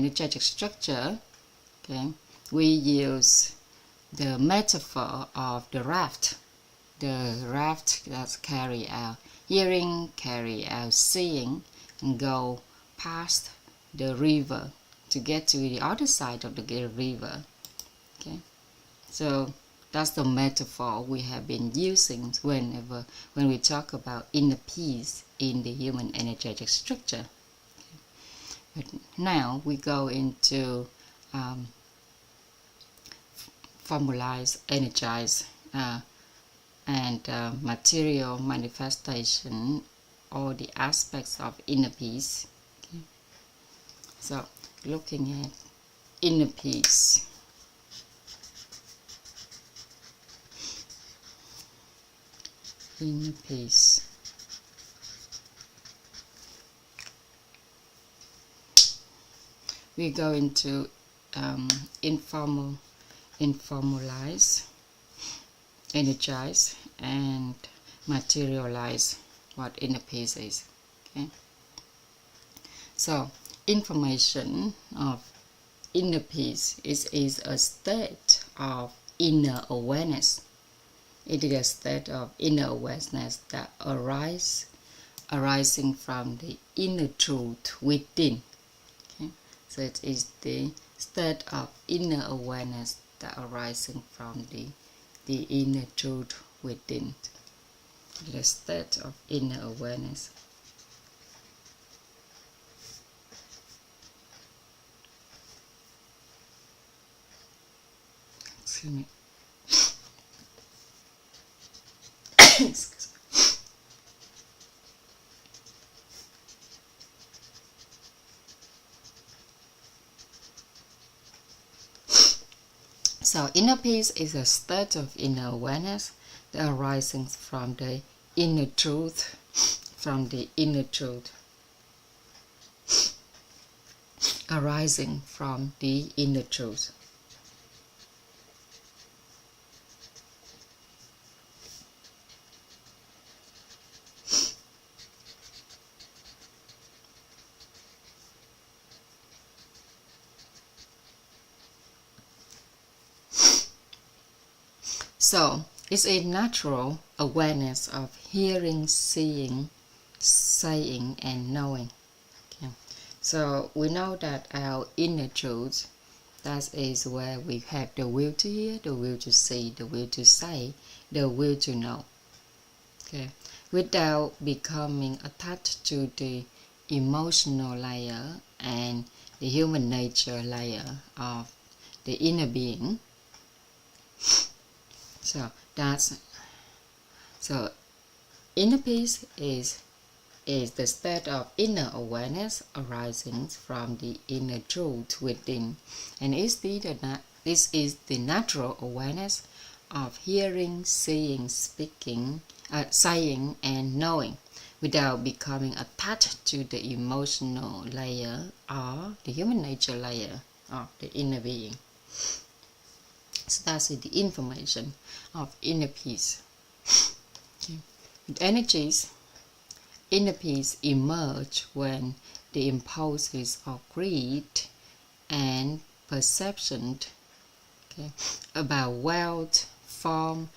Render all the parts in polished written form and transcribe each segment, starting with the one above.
energetic structure, okay, we use the metaphor of the raft. The raft that carry out hearing, carry out seeing, and go past the river to get to the other side of the river. Okay, so that's the metaphor we have been using when we talk about inner peace in the human energetic structure. But now we go into formalize, energize, and material manifestation, all the aspects of inner peace. Okay. So, looking at inner peace. Inner peace. We go into informalize, energize, and materialize what inner peace is. Okay. So, information of inner peace is a state of inner awareness. It is a state of inner awareness that arising from the inner truth within. Okay. So it is the state of inner awareness that arising from the inner truth within. The state of inner awareness. Excuse me. Excuse me. So inner peace is a state of inner awareness that arising from the inner truth, arising from the inner truth. So, it's a natural awareness of hearing, seeing, saying, and knowing. Okay. So, we know that our inner truth, that is where we have the will to hear, the will to see, the will to say, the will to know. Okay. Without becoming attached to the emotional layer and the human nature layer of the inner being. So inner peace is the state of inner awareness arising from the inner truth within, and this is the natural awareness of hearing, seeing, speaking, saying, and knowing, without becoming attached to the emotional layer or the human nature layer of the inner being. So that's the information of inner peace. Okay. With energies, inner peace emerge when the impulses of greed and perception, okay, about wealth, fame,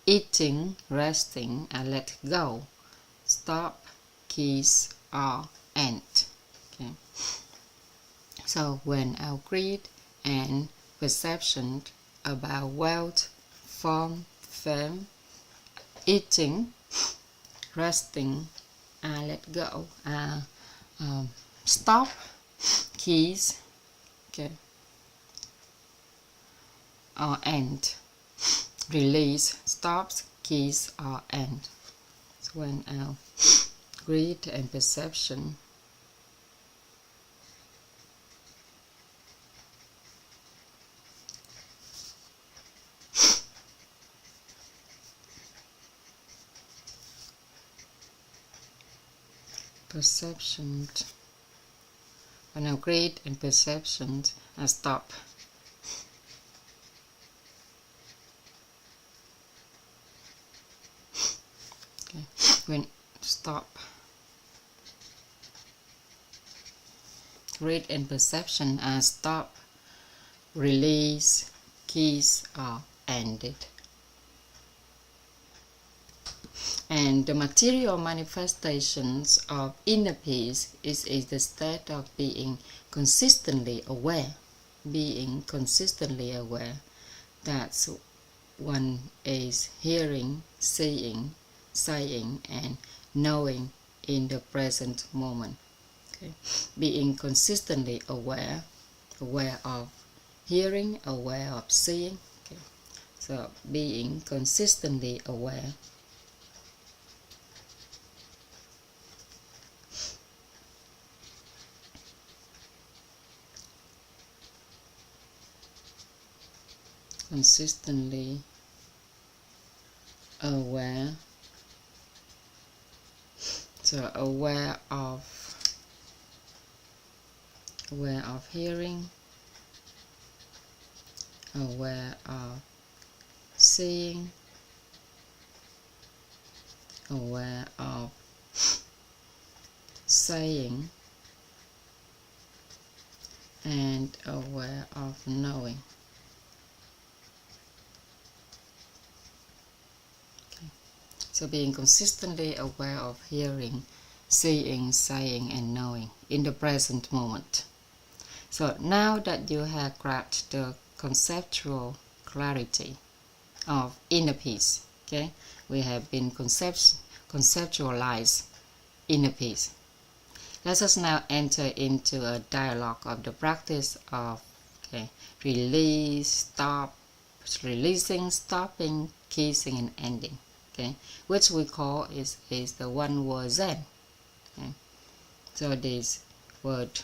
eating, resting, and let go, stop, kiss, or end. Okay. So when our greed and perception about wealth, fame, eating, resting, let go, stop, kiss, okay, or end, release, stops, kiss, or end. So when our greed and perception when our greed and perceptions stop. Okay. When stop, read, and perception are stopped, released, keys, or ended. And the material manifestations of inner peace is the state of being consistently aware. Being consistently aware. That's one is hearing, seeing, saying, and knowing in the present moment. Okay. Being consistently aware, aware of hearing, aware of seeing. Okay. So being consistently aware. Consistently aware. So aware of hearing, aware of seeing, aware of saying, and aware of knowing. So being consistently aware of hearing, seeing, saying, and knowing in the present moment. So now that you have grasped the conceptual clarity of inner peace, okay, we have been conceptualized inner peace. Let us now enter into a dialogue of the practice of releasing, stopping, kissing, and ending. Okay, which we call is the one word Zen. Okay. So this word,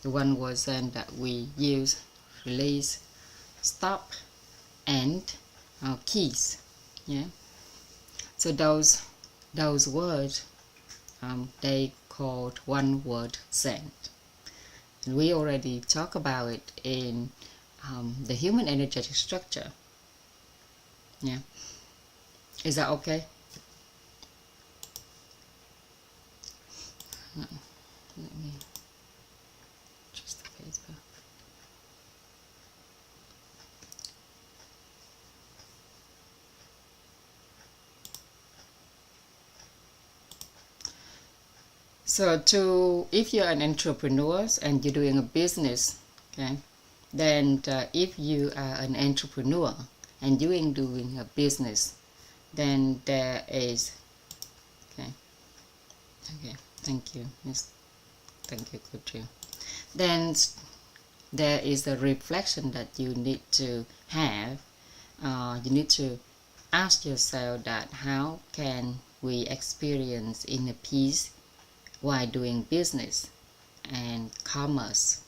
the one word Zen that we use, release, stop, end, keys. Yeah. So those words, they called one word Zen. And we already talked about it in the human energetic structure. Yeah. Is that okay? Let me adjust the paper. So if you're an entrepreneur and you're doing a business, okay, then if you are an entrepreneur and you're doing a business, then there is, okay, thank you, Miss, thank you, Kudru. Then there is a reflection that you need to have. You need to ask yourself that how can we experience inner peace while doing business and commerce?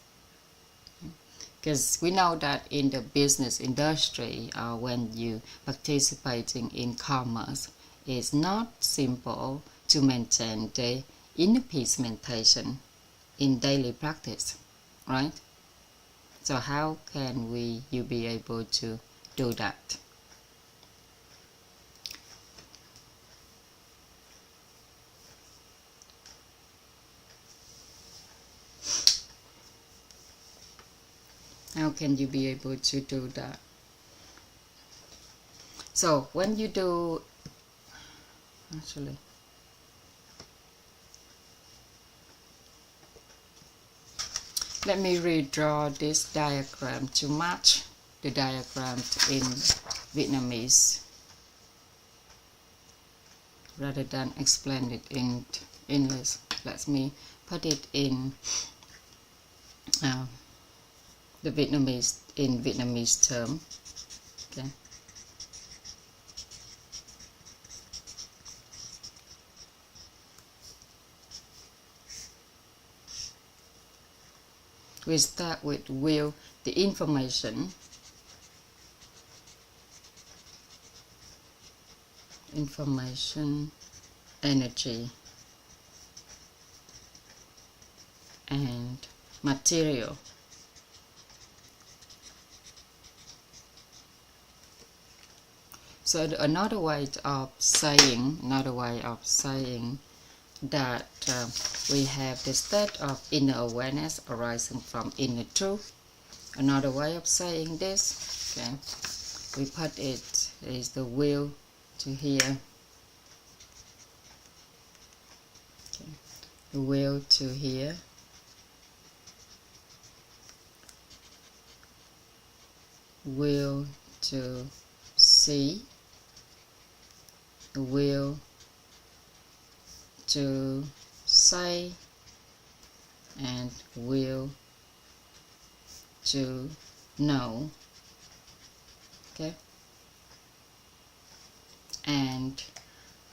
Because we know that in the business industry, when you participating in commerce, it's not simple to maintain the inner peace meditation in daily practice, right? So how can you be able to do that? How can you be able to do that? So when you do, actually, let me redraw this diagram to match the diagram in Vietnamese rather than explain it in English. Let me put it in the Vietnamese term. Okay. We start with will, the information, energy, and material. So another way of saying that we have the state of inner awareness arising from inner truth. Another way of saying this, okay, we put it is the will to hear. Okay. The will to hear, will to see, the will to say, and will to know. Okay, and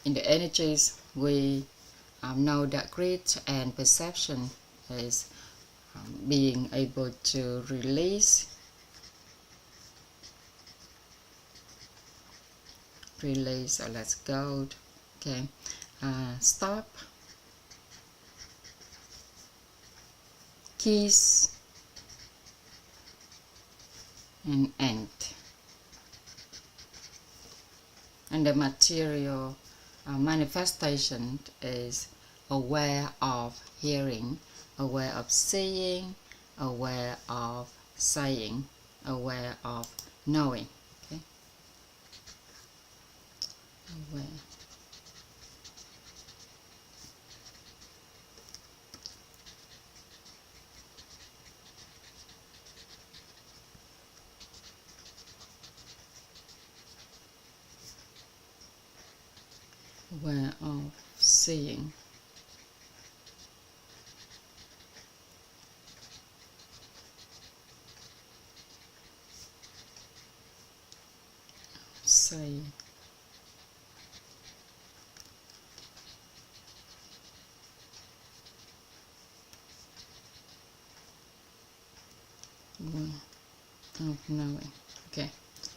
in the energies we know that grid and perception is being able to release, or let's go. Okay, stop, kiss, and end. And the material manifestation is aware of hearing, aware of seeing, aware of saying, aware of knowing. Okay, aware. Aware of seeing, saying, of knowing. Okay,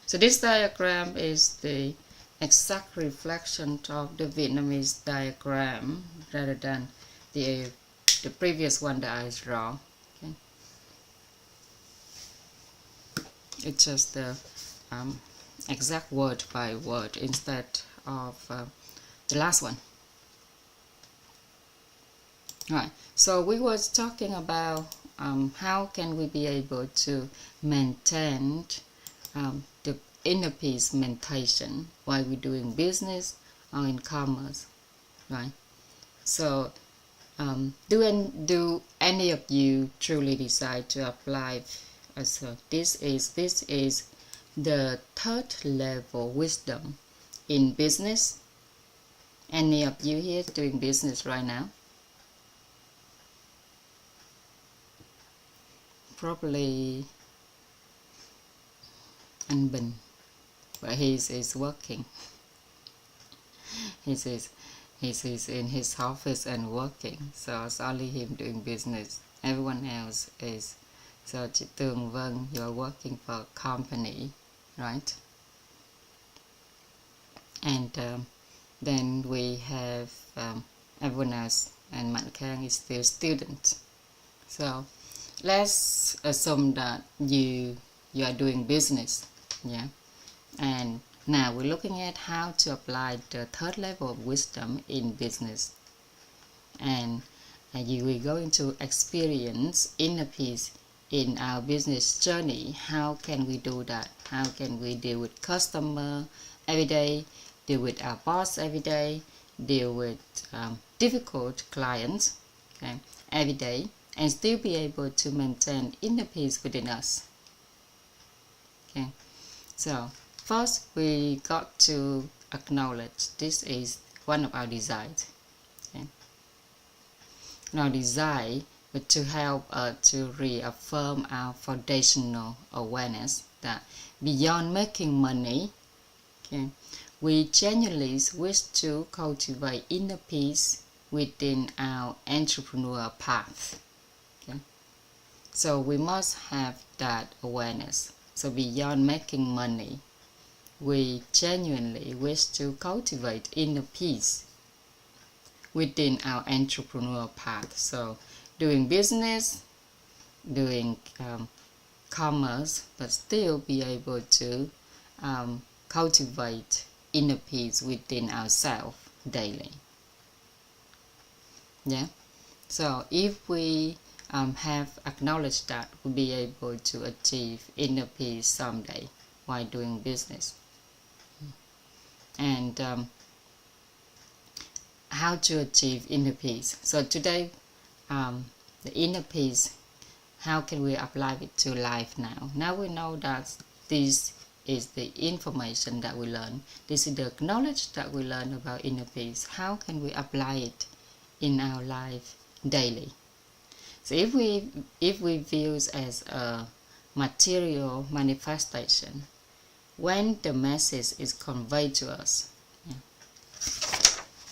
so this diagram is the exact reflection of the Vietnamese diagram rather than the previous one that I draw. Okay, it's just the exact word by word instead of the last one. Right, so we was talking about how can we be able to maintain the inner peace meditation while we're doing business or in commerce, right? So do any of you truly decide to apply so this is the third level wisdom in business? Any of you here doing business right now? Probably Anh Bình, but he is working. He is in his office and working, so it's only him doing business. Everyone else is. So chị Tường Vân, you are working for a company, right? And then we have everyone else, and Mạnh Khang is still student. So let's assume that you are doing business, yeah. And now we're looking at how to apply the third level of wisdom in business, and you will going to experience inner peace in our business journey. How can we do that? How can we deal with customer every day, deal with our boss every day, deal with difficult clients, okay, every day, and still be able to maintain inner peace within us? Okay, so first we got to acknowledge this is one of our desires. Okay, our desire but to help to reaffirm our foundational awareness that beyond making money, okay, we genuinely wish to cultivate inner peace within our entrepreneurial path. Okay, so we must have that awareness. So beyond making money, we genuinely wish to cultivate inner peace within our entrepreneurial path. So doing business, doing commerce, but still be able to cultivate inner peace within ourselves daily. Yeah. So if we have acknowledged that, we'll be able to achieve inner peace someday while doing business. And how to achieve inner peace. So today, the inner peace, how can we apply it to life now? Now we know that this is the information that we learn. This is the knowledge that we learn about inner peace. How can we apply it in our life daily? So if we view it as a material manifestation, when the message is conveyed to us,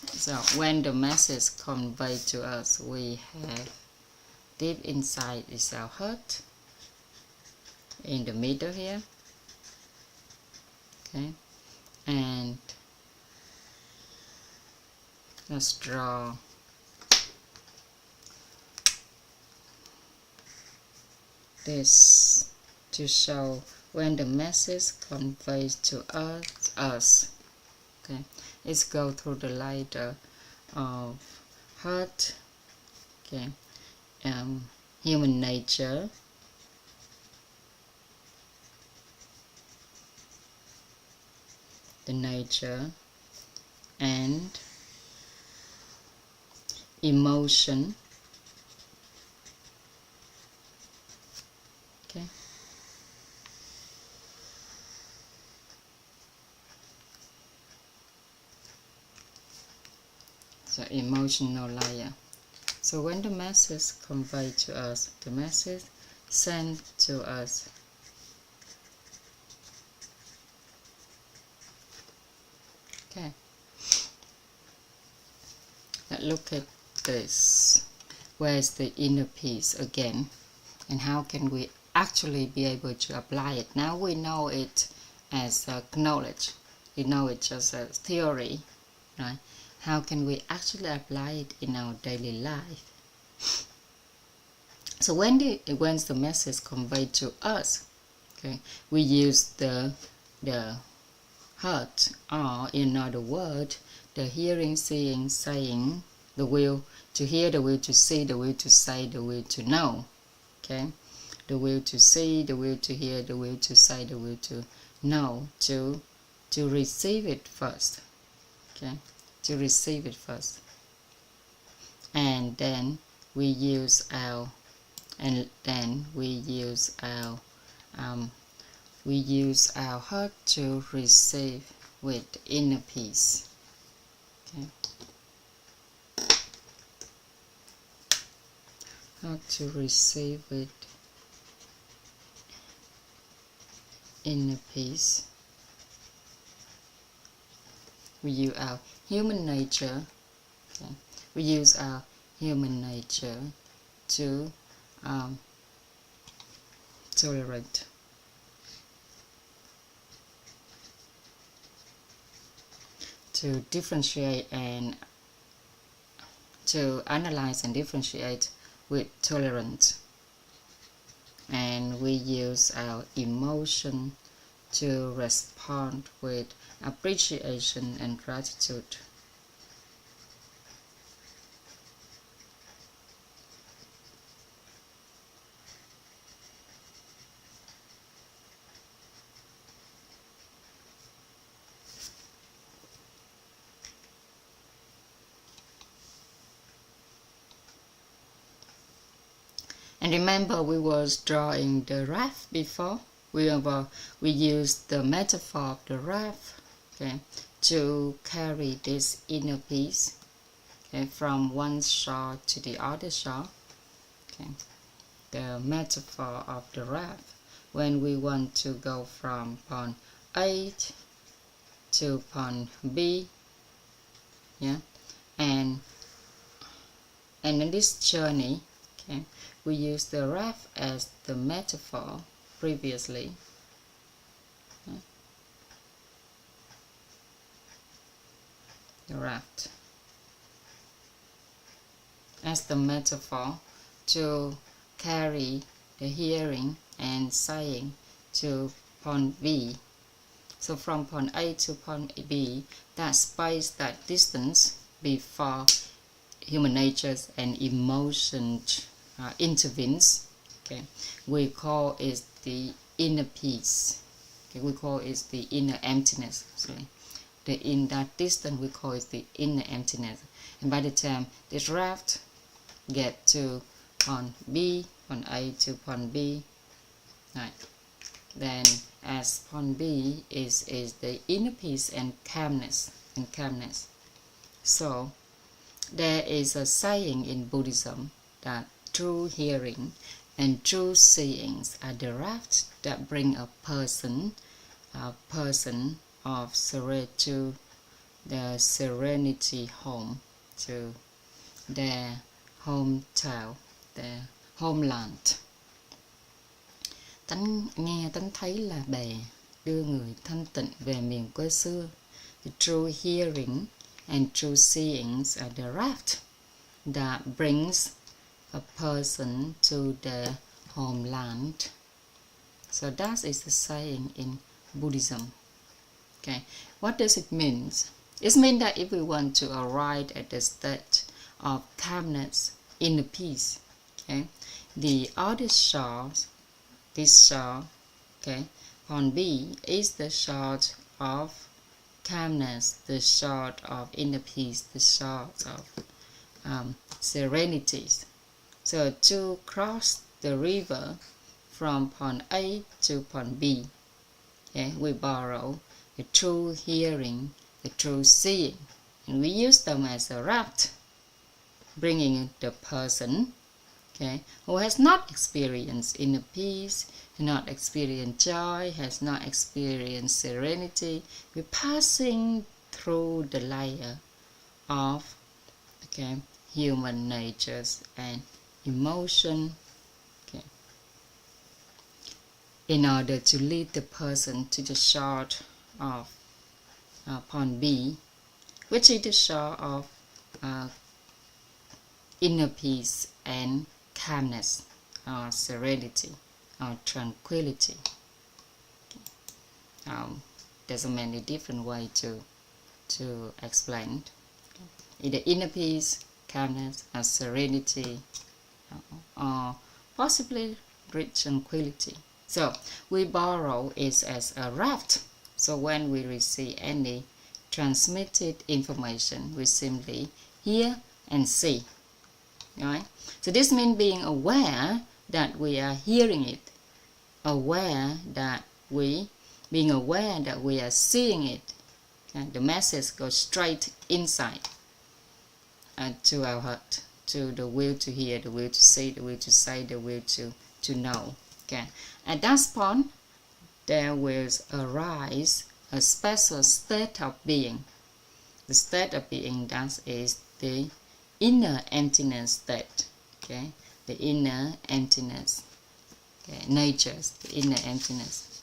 so when the message conveyed to us, we have deep inside is our heart, in the middle here, okay, and let's draw this to show when the message conveys to us. Okay, let's go through the ladder of heart. Okay, human nature, the nature, and emotion. Okay. So emotional layer. So when the message conveyed to us, the message sent to us, okay. Let's look at this. Where's the inner peace again? And how can we actually be able to apply it? Now we know it as knowledge. We know it just as theory, right? How can we actually apply it in our daily life? So when the message conveyed to us, okay, we use the heart, or in other words, the hearing, seeing, saying, the will to hear, the will to see, the will to say, the will to know. Okay, the will to see, the will to hear, the will to say, the will to know, to receive it first. Okay, to receive it first, and then we use our heart to receive with inner peace. Okay, how to receive with inner peace. We use our human nature. Okay. We use our human nature to tolerate, to differentiate, and to analyze and differentiate with tolerance. And we use our emotion to respond with appreciation and gratitude. And remember, we was drawing the raft before. We used the metaphor of the raft, okay, to carry this inner peace, okay, from one shore to the other shore. Okay, the metaphor of the raft, when we want to go from point A to point B, yeah, and in this journey, okay, we use the raft as the metaphor previously. The raft as the metaphor to carry the hearing and saying to point B. So from point A to point B, that space, that distance before human nature and emotions intervenes, okay, we call it the inner peace. Okay, we call it the inner emptiness. Sorry. In that distance, we call it the inner emptiness. And by the time the draft get to point B, point A to point B, right, then as point B is the inner peace and calmness. So there is a saying in Buddhism that true hearing and true seeings are the raft that bring a person of to the serenity home, to their hometown, their homeland. Tánh nghe tánh thấy là bè đưa người thanh tịnh về miền quê xưa. The true hearing and true seeings are the raft that brings a person to their homeland. So that is the saying in Buddhism. Okay, what does it mean? It means that if we want to arrive at the state of calmness, inner peace, okay, the other shore, this shore, okay, point B is the shore of calmness, the shore of inner peace, the shore of serenity. So to cross the river from point A to point B, okay, we borrow the true hearing, the true seeing, and we use them as a raft, bringing the person, okay, who has not experienced inner peace, has not experienced joy, has not experienced serenity. We're passing through the layer of, okay, human natures and emotion, okay, in order to lead the person to the shore of point B, which is the shore of inner peace and calmness, or serenity, or tranquility. There's a many different ways to explain either inner peace, calmness, or serenity, or possibly great tranquility. So we borrow it as a raft. So when we receive any transmitted information, we simply hear and see. Right? So this means being aware that we are hearing it, being aware that we are seeing it. Okay? The message goes straight inside to our heart, to the will to hear, the will to see, the will to say, the will to know. Okay? At that point, there will arise a special state of being. The state of being, that is the inner emptiness state. Okay, the inner emptiness, okay, natures, the inner emptiness,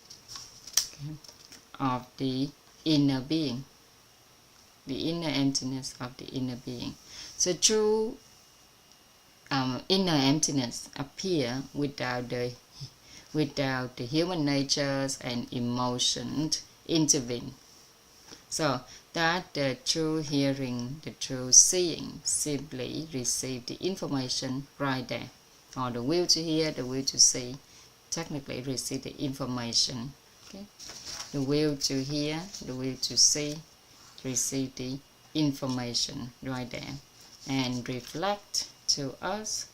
okay, of the inner being, the inner emptiness of the inner being. So true inner emptiness appear without the human natures and emotions intervene. So that the true hearing, the true seeing simply receive the information right there. Or the will to hear, the will to see, technically receive the information. Okay? The will to hear, the will to see, receive the information right there. And reflect to us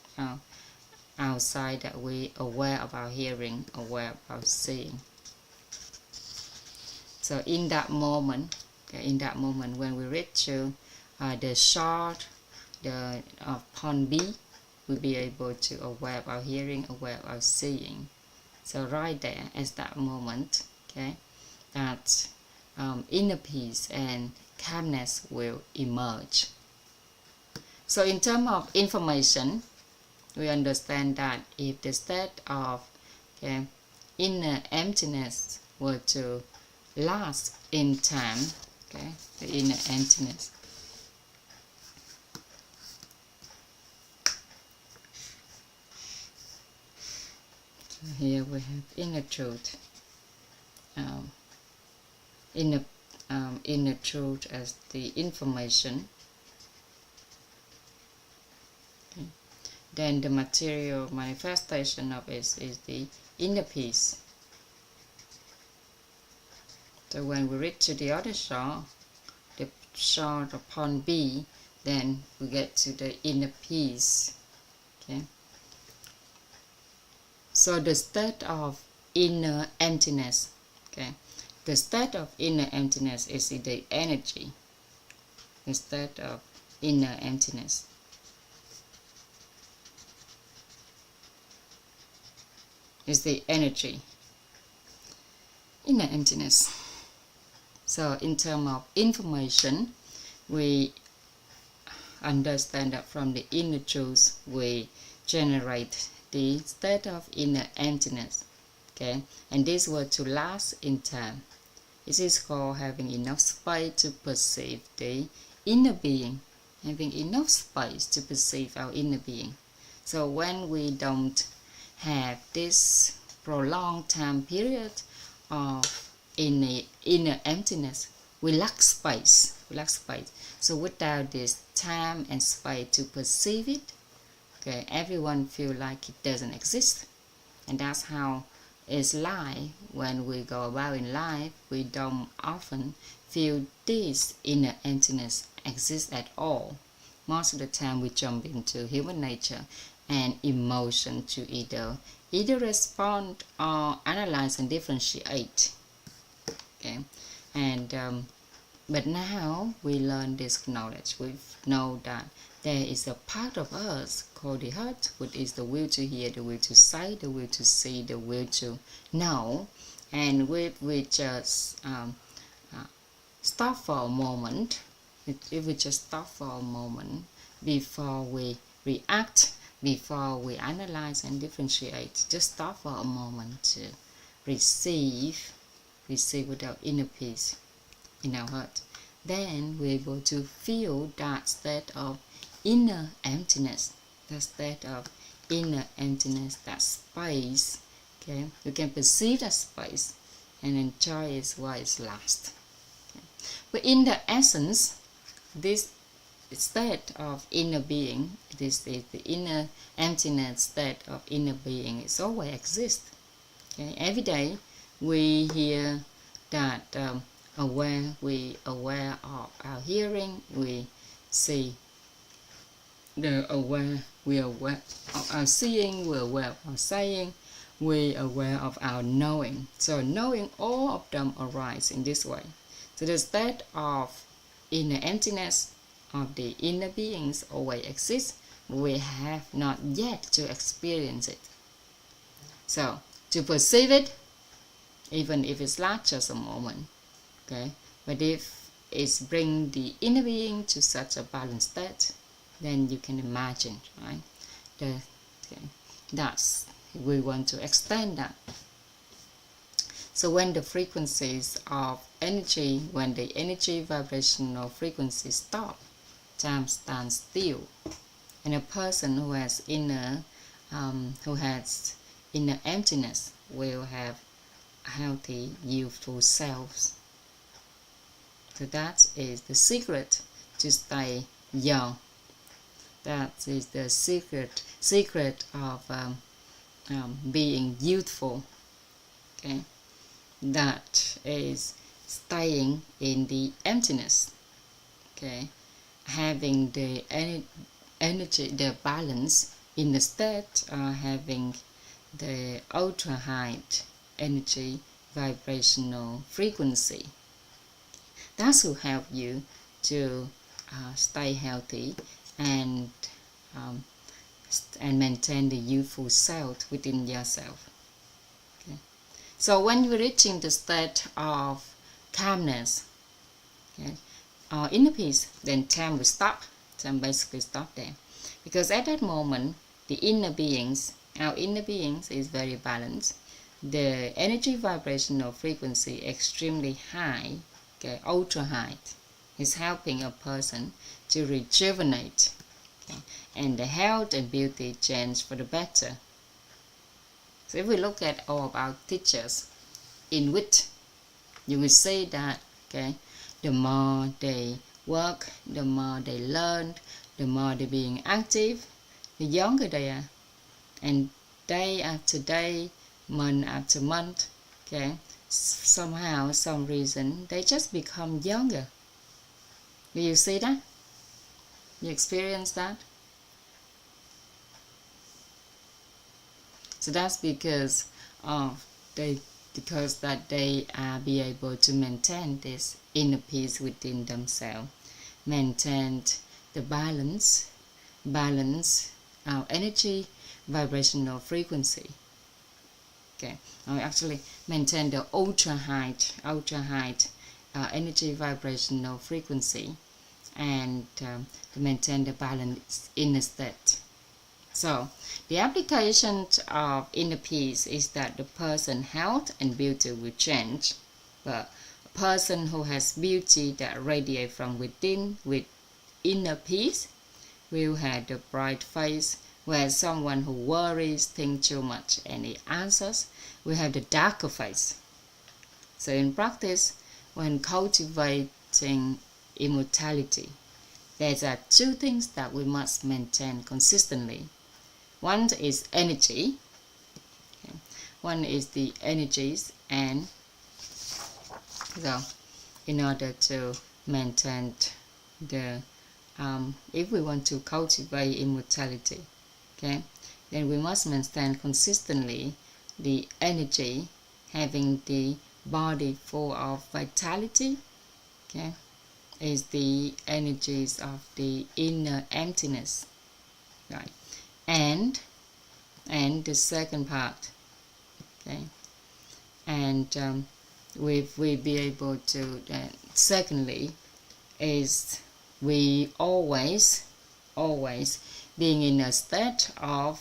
outside that we aware of our hearing, aware of our seeing. So in that moment, when we reach to the shore of point B, we'll be able to aware of our hearing, aware of our seeing. So right there, at that moment, okay, that inner peace and calmness will emerge. So in terms of information, we understand that if the state of inner emptiness were to last in time, okay, the inner emptiness, so here we have inner truth, inner truth as the information, then the material manifestation of it is the inner peace. So when we reach to the other shore, the shore upon B, then we get to the inner peace. Okay. So the state of inner emptiness. Okay. The state of inner emptiness is the energy. The state of inner emptiness. Is the energy. Inner emptiness. So in terms of information, we understand that from the inner truth we generate the state of inner emptiness. Okay, and this were to last in time. This is called having enough space to perceive the inner being, having enough space to perceive our inner being. So when we don't have this prolonged time period of inner emptiness, we lack space. So without this time and space to perceive it, okay, everyone feel like it doesn't exist. And that's how it's like when we go about in life, we don't often feel this inner emptiness exists at all. Most of the time we jump into human nature and emotion to either respond or analyze and differentiate. Okay, and but now we learn this knowledge. We know that there is a part of us called the heart, which is the will to hear, the will to say, the will to see, the will to know, and we just stop for a moment. If we just stop for a moment before we react, before we analyze and differentiate, just stop for a moment to receive with our inner peace in our heart. Then we're able to feel that state of inner emptiness, that state of inner emptiness, that space. Okay, you can perceive that space and enjoy it while it lasts. Okay. But in the essence, this state of inner being, this is the inner emptiness state of inner being, is always exist. Okay, every day we hear that we aware of our hearing, we see we aware of our seeing, we aware of our saying, we aware of our knowing. So knowing, all of them arise in this way. So the state of inner emptiness of the inner beings always exists, but we have not yet to experience it. So to perceive it, even if it's not just a moment, okay, but if it's bring the inner being to such a balanced state, then you can imagine, right? That's, we want to extend that. So when the frequencies of energy, when the energy vibrational frequencies stop, time stands still, and a person who has inner emptiness will have healthy, youthful selves. So that is the secret to stay young. That is the secret of being youthful. Okay, that is staying in the emptiness. Okay, having the energy, the balance in the state, having the ultra high energy vibrational frequency. That will help you to stay healthy and maintain the youthful self within yourself. Okay. So when you're reaching the state of calmness, okay, or inner peace, then time will stop. Time basically stop there, because at that moment the inner beings, our inner beings, is very balanced. The energy vibrational frequency extremely high, okay, ultra high, is helping a person to rejuvenate, okay, and the health and beauty change for the better. So if we look at all of our teachers in which you will see that, okay, the more they work, the more they learn, the more they're being active, the younger they are. And day after day, month after month, okay, somehow, some reason, they just become younger. Do you see that? You experience that? So that's because of that they are be able to maintain this inner peace within themselves, maintain the balance our energy, vibrational frequency. Okay, actually maintain the ultra high energy vibrational frequency, and to maintain the balance inner state. So the application of inner peace is that the person's health and beauty will change, but a person who has beauty that radiates from within with inner peace will have a bright face, where someone who worries, thinks too much, and he answers will have the darker face. So in practice, when cultivating immortality, there are two things that we must maintain consistently. One is energy. Okay. One is the energies, and so in order to maintain the if we want to cultivate immortality, okay, then we must maintain consistently the energy, having the body full of vitality, okay, is the energies of the inner emptiness, right? And the second part, okay, and we be able to secondly is we always being in a state of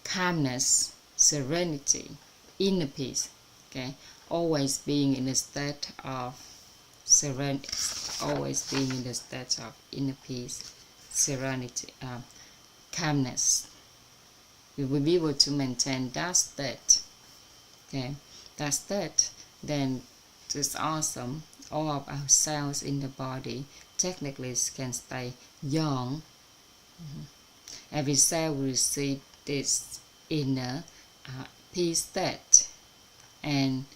calmness, serenity, inner peace, okay, always being in a state of serenity, always being in the state of inner peace, serenity, calmness. We will be able to maintain that state, okay, that state, then it's awesome. All of our cells in the body technically can stay young. Every cell will receive this inner peace state, and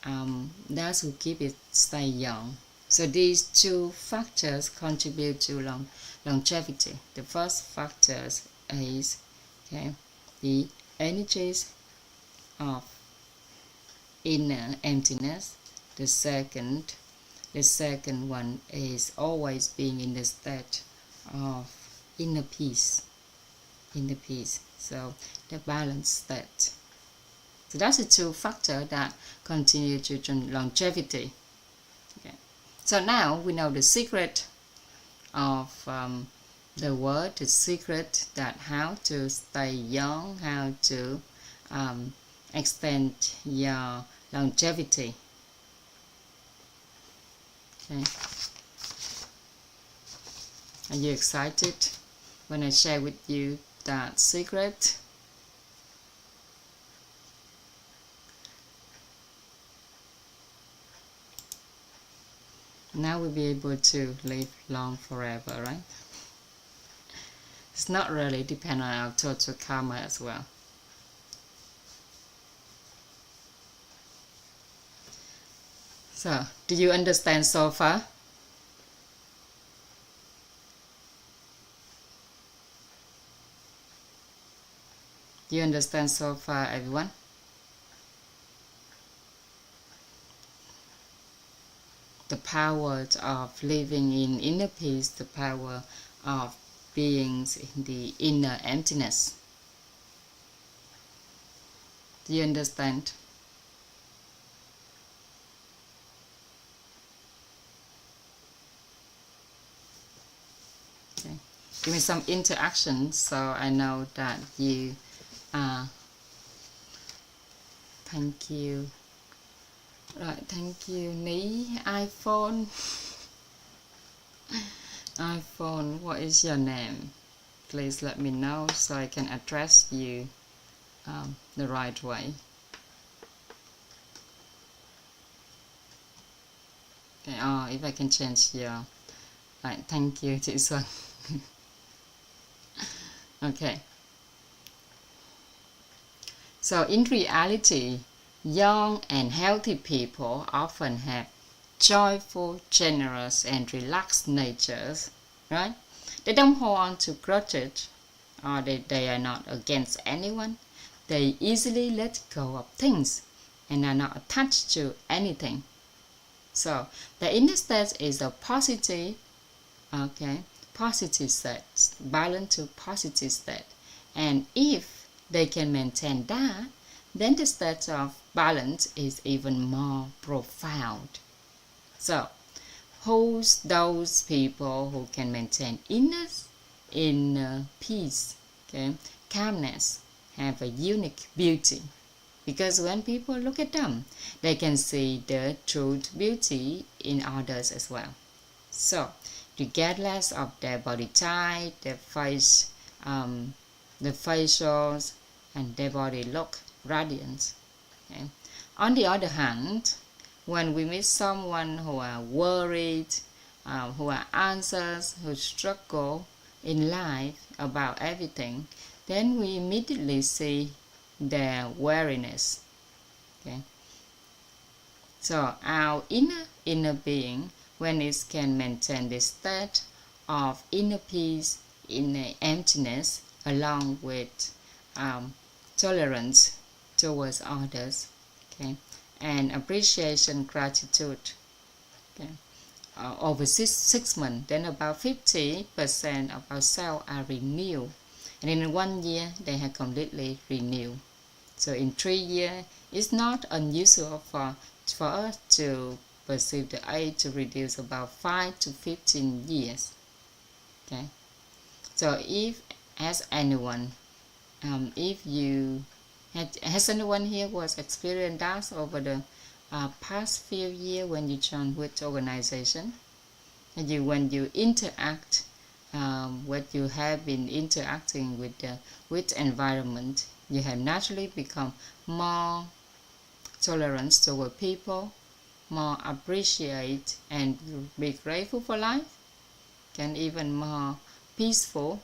that will keep it stay young. So these two factors contribute to longevity. The first factor is, okay, the energies of inner emptiness. The second one is always being in the state of inner peace. So the balanced state. So that's the two factors that continue to longevity. Okay. So now we know the secret of the word, the secret that how to stay young, how to extend your longevity. Okay. Are you excited when I share with you that secret? Now we'll be able to live long forever, right? It's not really depend on our total karma as well. So, do you understand so far? Do you understand so far, everyone? The power of living in inner peace, the power of beings in the inner emptiness. Do you understand? Okay. Give me some interaction so I know that you are. Thank you. Right, thank you. Ní iPhone. iPhone, what is your name? Please let me know so I can address you the right way. Okay, if I can change your... Right, thank you, chị Xuân. Okay. So in reality, young and healthy people often have joyful, generous, and relaxed natures, right? They don't hold on to grudges, or they are not against anyone. They easily let go of things and are not attached to anything. So the inner state is a positive, positive state, balance to positive state. And if they can maintain that, then the state of balance is even more profound. So, who's those people who can maintain inner peace, calmness, have a unique beauty? Because when people look at them, they can see the true beauty in others as well. So, regardless of their body type, their face, the facials, and their body look radiant. Okay? On the other hand, when we meet someone who are worried, who are anxious, who struggle in life about everything, then we immediately see their weariness. Okay? So our inner being, when it can maintain the state of inner peace, inner emptiness, along with tolerance towards others, okay, and appreciation, gratitude, okay, over 6 months, then about 50% of ourselves are renewed, and in 1 year they have completely renewed. So in 3 years, it's not unusual for us to perceive the age to reduce about 5 to 15 years. Okay. So if has anyone here was experienced that over the past few years when you join with organization, and when you interact, what you have been interacting with environment, you have naturally become more tolerant toward people, more appreciate and be grateful for life, and even more peaceful.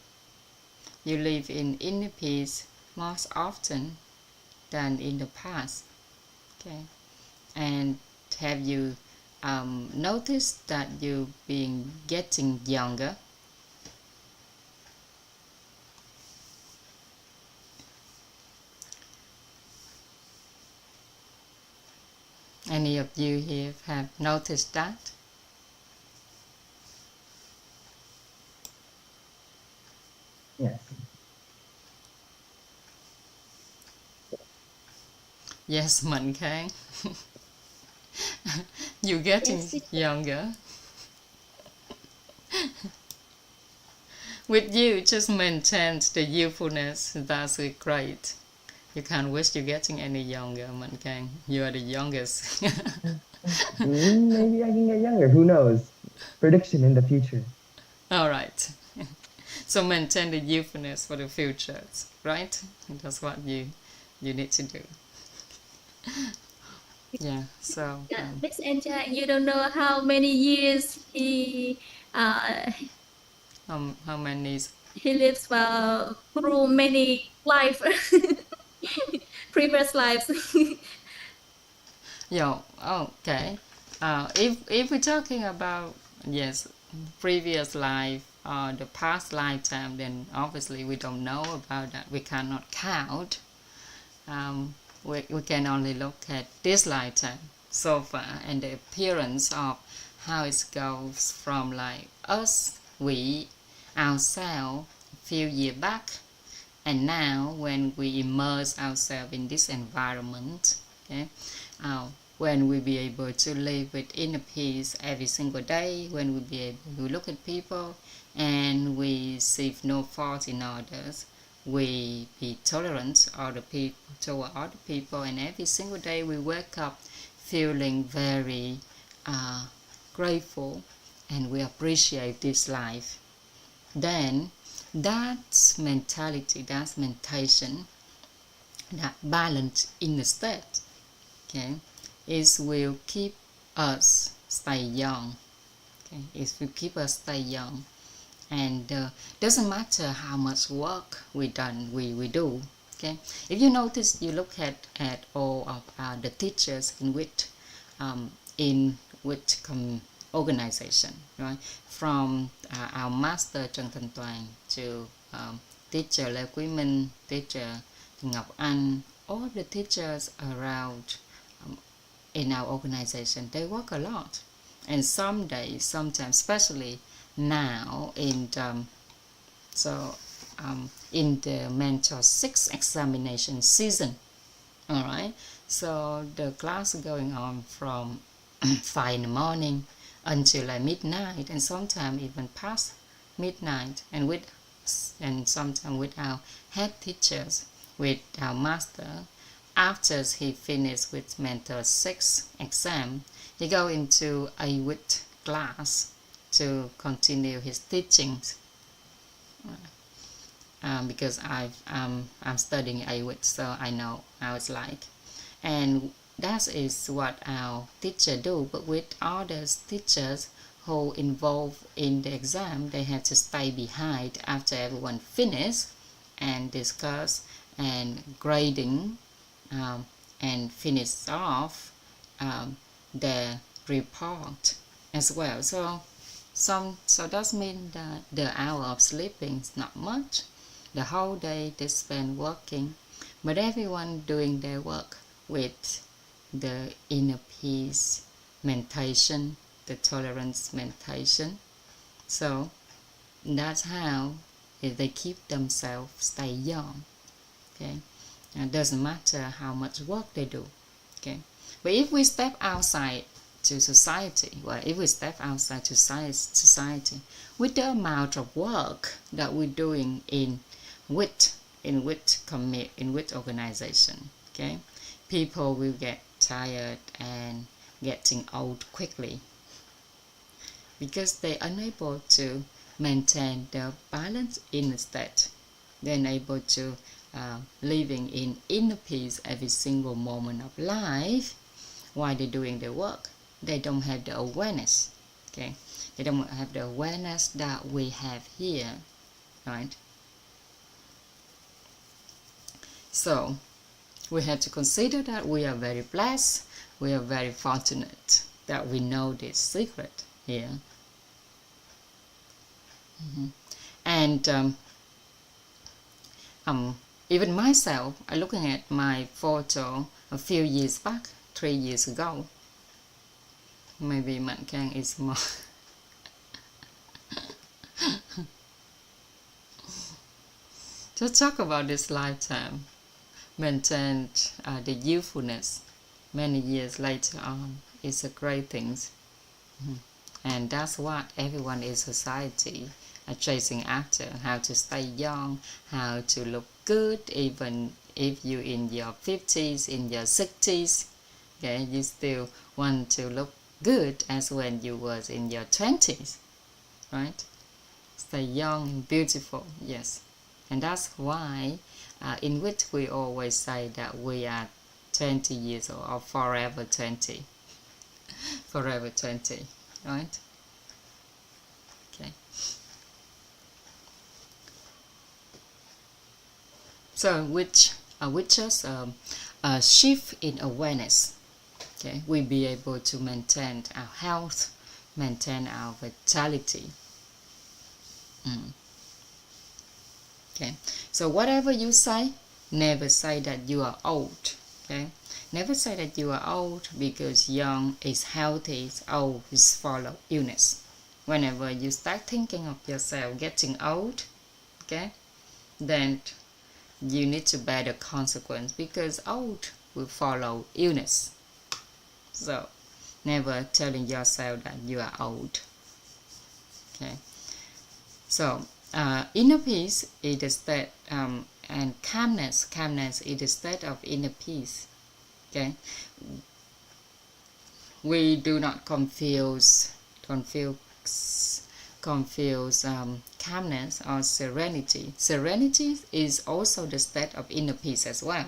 You live in inner peace most often than in the past. Okay, and have you noticed that you've been getting younger? Any of you here have noticed that? Yes. Yes, Mạnh Khang. You're getting younger. With you, just maintain the youthfulness. That's great. You can't wish you're getting any younger, Mạnh Khang. You are the youngest. Maybe I can get younger. Who knows? Prediction in the future. All right. So maintain the youthfulness for the future, right? That's what you need to do. Yeah. So. Miss Anja, you don't know how many years he How many? he lives through many life, previous lives. Yeah. Okay. If we're talking about, yes, previous life or the past lifetime, then obviously we don't know about that. We cannot count. We can only look at this lifetime so far and the appearance of how it goes from like us, ourselves a few years back, and now when we immerse ourselves in this environment, okay, when we be able to live with inner peace every single day, when we be able to look at people and we see no fault in others, we be tolerant toward other people, and every single day we wake up feeling very grateful and we appreciate this life, then that mentality, that mentation, that balance in the state, okay, will keep us stay young. Okay, it will keep us stay young, and doesn't matter how much work we do. Okay, if you notice, you look at all of the teachers in which organization, right? From our master Trần Thành Toàn to teacher Lê Quý Minh, teacher Ngọc Anh, all of the teachers around in our organization, they work a lot. And some days, sometimes, especially now in the Mentor 6 examination season, all right, so the class going on from 5 in the morning until like midnight, and sometimes even past midnight, and sometimes with our head teachers, with our master. After he finished with Mentor 6 exam, he go into a WIT class to continue his teachings. Because I'm studying AWIT, so I know how it's like, and that is what our teacher do. But with other teachers who involved in the exam, they have to stay behind after everyone finish and discuss and grading and finish off the report as well. So that means that the hour of sleeping is not much. The whole day they spend working, but everyone doing their work with the inner peace meditation, the tolerance meditation. So that's how they keep themselves stay young. Okay, it doesn't matter how much work they do. Okay, but if we step outside to society, with the amount of work that we're doing in which organization, okay, people will get tired and getting old quickly because they're unable to maintain the balance in the state. They're unable to living in inner peace every single moment of life while they're doing their work. They don't have the awareness. Okay, they don't have the awareness that we have here, right? So we have to consider that we are very blessed, we are very fortunate that we know this secret here. And even myself, I'm looking at my photo a few years back, 3 years ago. Maybe Mạnh Khang is more. Just talk about this lifetime, maintain the youthfulness many years later on is a great thing. And that's what everyone in society are chasing after, how to stay young, how to look good, even if you're in your 50s, in your 60s, okay, you still want to look good as when you was in your 20s, right? Stay young and beautiful, yes. And that's why in which we always say that we are 20 years old, or forever 20. Forever 20, right? Okay. So with just a shift in awareness, okay, we'll be able to maintain our health, maintain our vitality. Okay, so whatever you say, never say that you are old. Okay, never say that you are old, because young is healthy, old is full of illness. Whenever you start thinking of yourself getting old, okay, then you need to bear the consequence, because old will follow illness. So never telling yourself that you are old. Okay, so inner peace is the state, and calmness is the state of inner peace. Okay, we do not confuse calmness or serenity. Serenity is also the state of inner peace as well,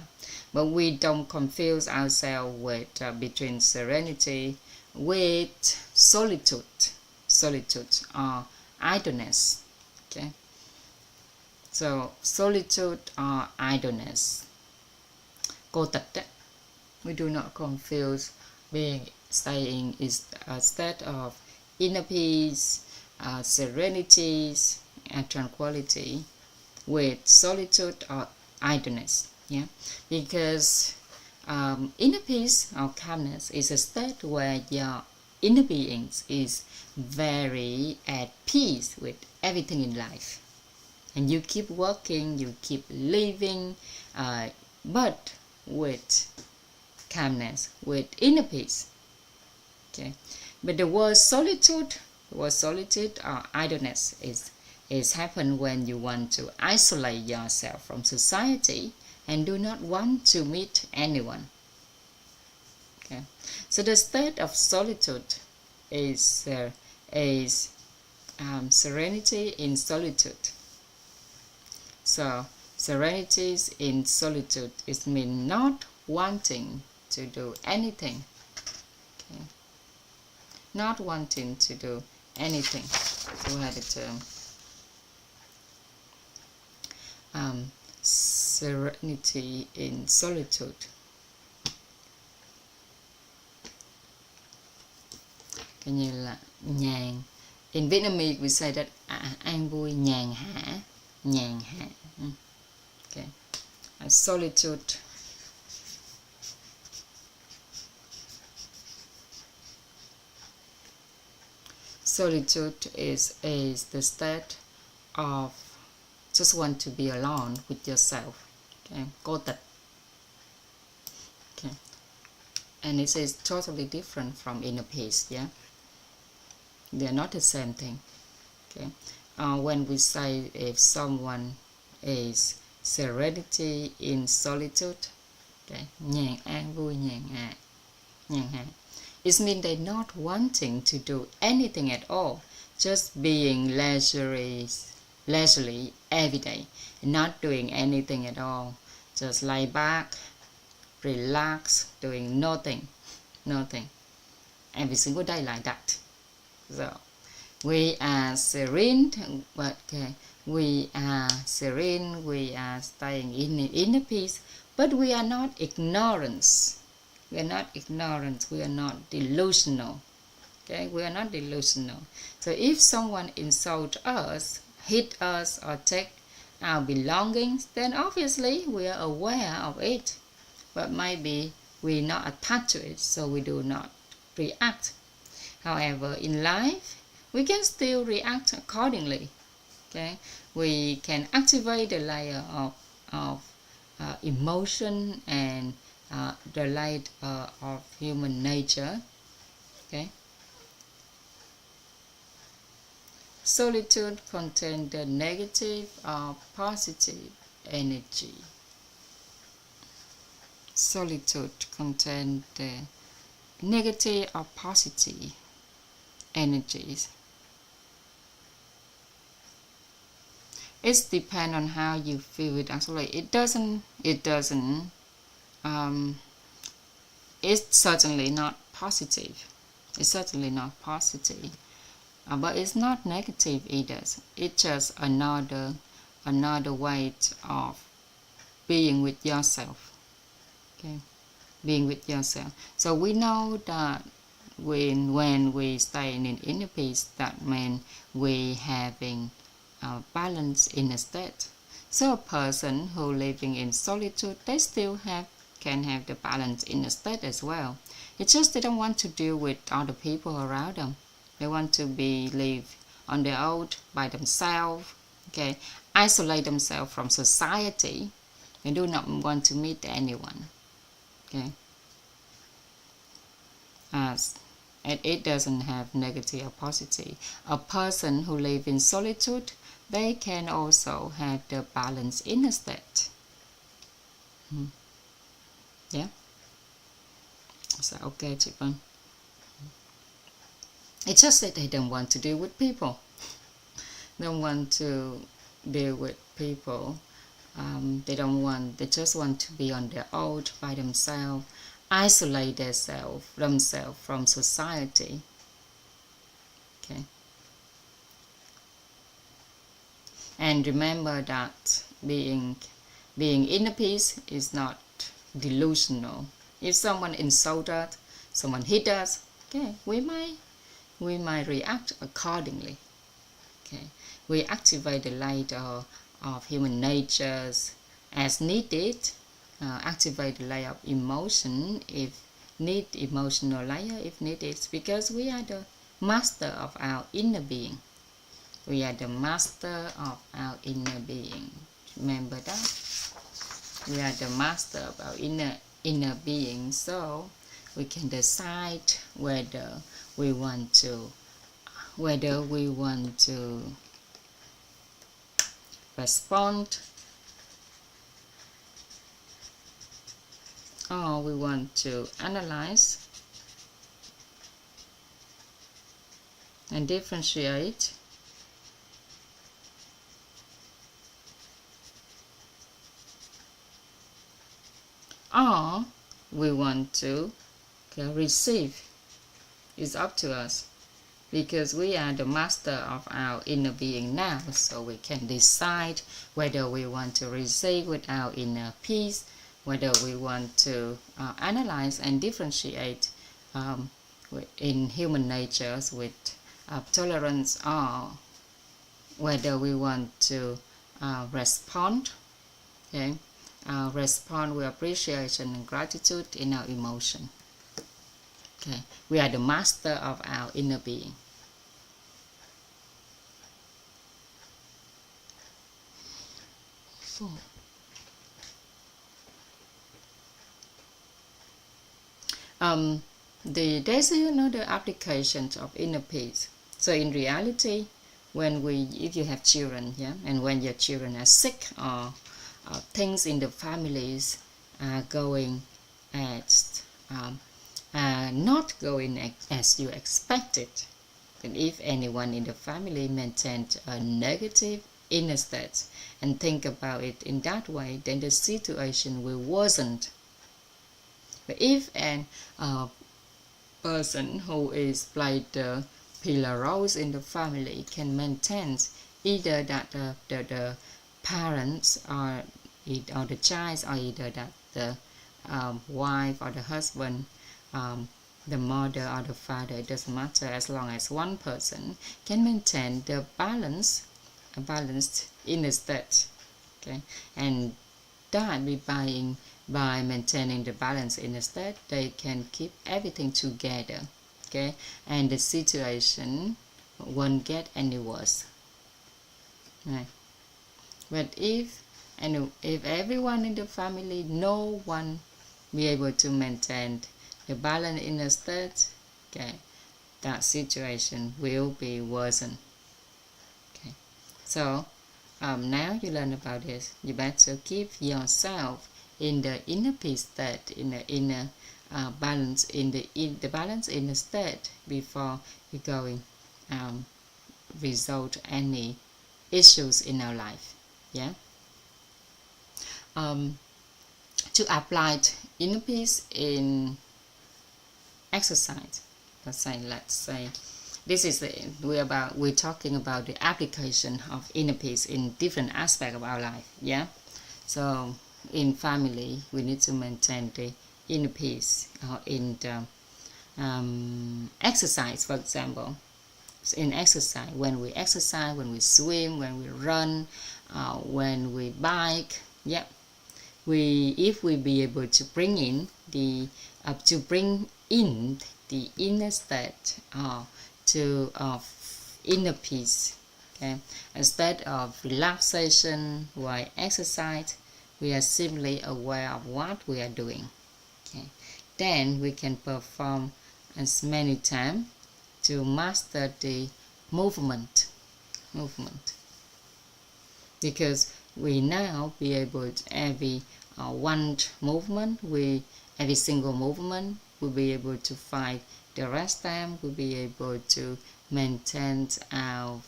but we don't confuse ourselves with between serenity with solitude or idleness. Okay. So solitude or idleness. Cô tịch á. We do not confuse staying is a state of inner peace, serenity, and tranquility with solitude or idleness. Yeah, because inner peace or calmness is a state where your inner being is very at peace with everything in life, and you keep working, you keep living, but with calmness, with inner peace. Okay, but the word solitude or idleness is happen when you want to isolate yourself from society and do not want to meet anyone. Okay, so the state of solitude is serenity in solitude. So serenity in solitude is mean not wanting to do anything. Okay. Not wanting to do anything. So we have the term serenity in solitude. Coi như là nhàn. In Vietnamese we say that an vui nhàn hạ, nhàn hạ. Okay. Solitude. Solitude is the state of just want to be alone with yourself. Okay, cô tịch. Okay, and it is totally different from inner peace. Yeah, they are not the same thing. Okay, when we say if someone is serenity in solitude, okay, nhàn an vui nhàn hạ, nhàn hạ. It means they're not wanting to do anything at all, just being leisurely every day, not doing anything at all, just lie back, relax, doing nothing. Every single day like that. So we are serene, but we are serene, we are staying in inner peace, but we are not ignorance. We are not ignorant, we are not delusional. Okay, we are not delusional. So if someone insults us, hit us, or take our belongings, then obviously we are aware of it. But maybe we're not attached to it, so we do not react. However, in life, we can still react accordingly. Okay, we can activate the layer of emotion and the light of human nature. Okay. Solitude contains the negative or positive energy. Solitude contains the negative or positive energies. It depends on how you feel it. Actually, it doesn't. It's certainly not positive. It's certainly not positive, but it's not negative either. It's just another way of being with yourself. Okay, being with yourself. So we know that when we stay in inner peace, that means we having balance in a state. So a person who living in solitude, they still can have the balance in a state as well. It's just they don't want to deal with other people around them. They want to live on their own by themselves. Okay, isolate themselves from society. They do not want to meet anyone. Okay, it doesn't have negative or positive. A person who lives in solitude, they can also have the balance in a state. Yeah. So okay, chị Vân. It's just that they don't want to deal with people. Don't want to deal with people. They just want to be on their own by themselves, isolate themselves from society. Okay. And remember that being inner peace is not delusional. If someone insults us, someone hit us, okay, we might react accordingly. Okay, we activate the light of human natures as needed. Activate the layer of emotion if need, emotional layer if needed, because we are the master of our inner being. We are the master of our inner being. Remember that? We are the master of our inner being, so we can decide whether we want to respond or we want to analyze and differentiate, or we want to receive. It's up to us, because we are the master of our inner being now, so we can decide whether we want to receive with our inner peace, whether we want to analyze and differentiate in human natures with tolerance, or whether we want to respond, okay, respond with appreciation and gratitude in our emotion. Okay, we are the master of our inner being. So, there's another applications of inner peace. So in reality, if you have children, yeah, and when your children are sick, or things in the families are going as not going as you expected, and if anyone in the family maintains a negative inner state and think about it in that way, then the situation will worsen. But if an person who is played the pillar roles in the family can maintain either that the parents or the child, or either that the wife or the husband, the mother or the father, it doesn't matter, as long as one person can maintain the balanced inner state, okay, and that by maintaining the balance in the state, they can keep everything together, okay, and the situation won't get any worse, right? But if everyone in the family, no one be able to maintain the balance in the state, okay, that situation will be worsened. Okay, so now you learn about this, you better keep yourself in the inner peace state, in the inner balance, in the balance in the state, before you going result any issues in our life. Yeah. To apply inner peace in exercise, let's say this is we're talking about the application of inner peace in different aspects of our life. Yeah. So in family, we need to maintain the inner peace, or in the exercise, for example. So in exercise, when we swim, when we run, when we bike, yeah, if we be able to bring in the inner state of inner peace, okay, instead of relaxation while exercise, we are simply aware of what we are doing, okay, then we can perform as many times to master the movement, because we now be able to every single movement we'll be able to find the rest time, we'll be able to maintain our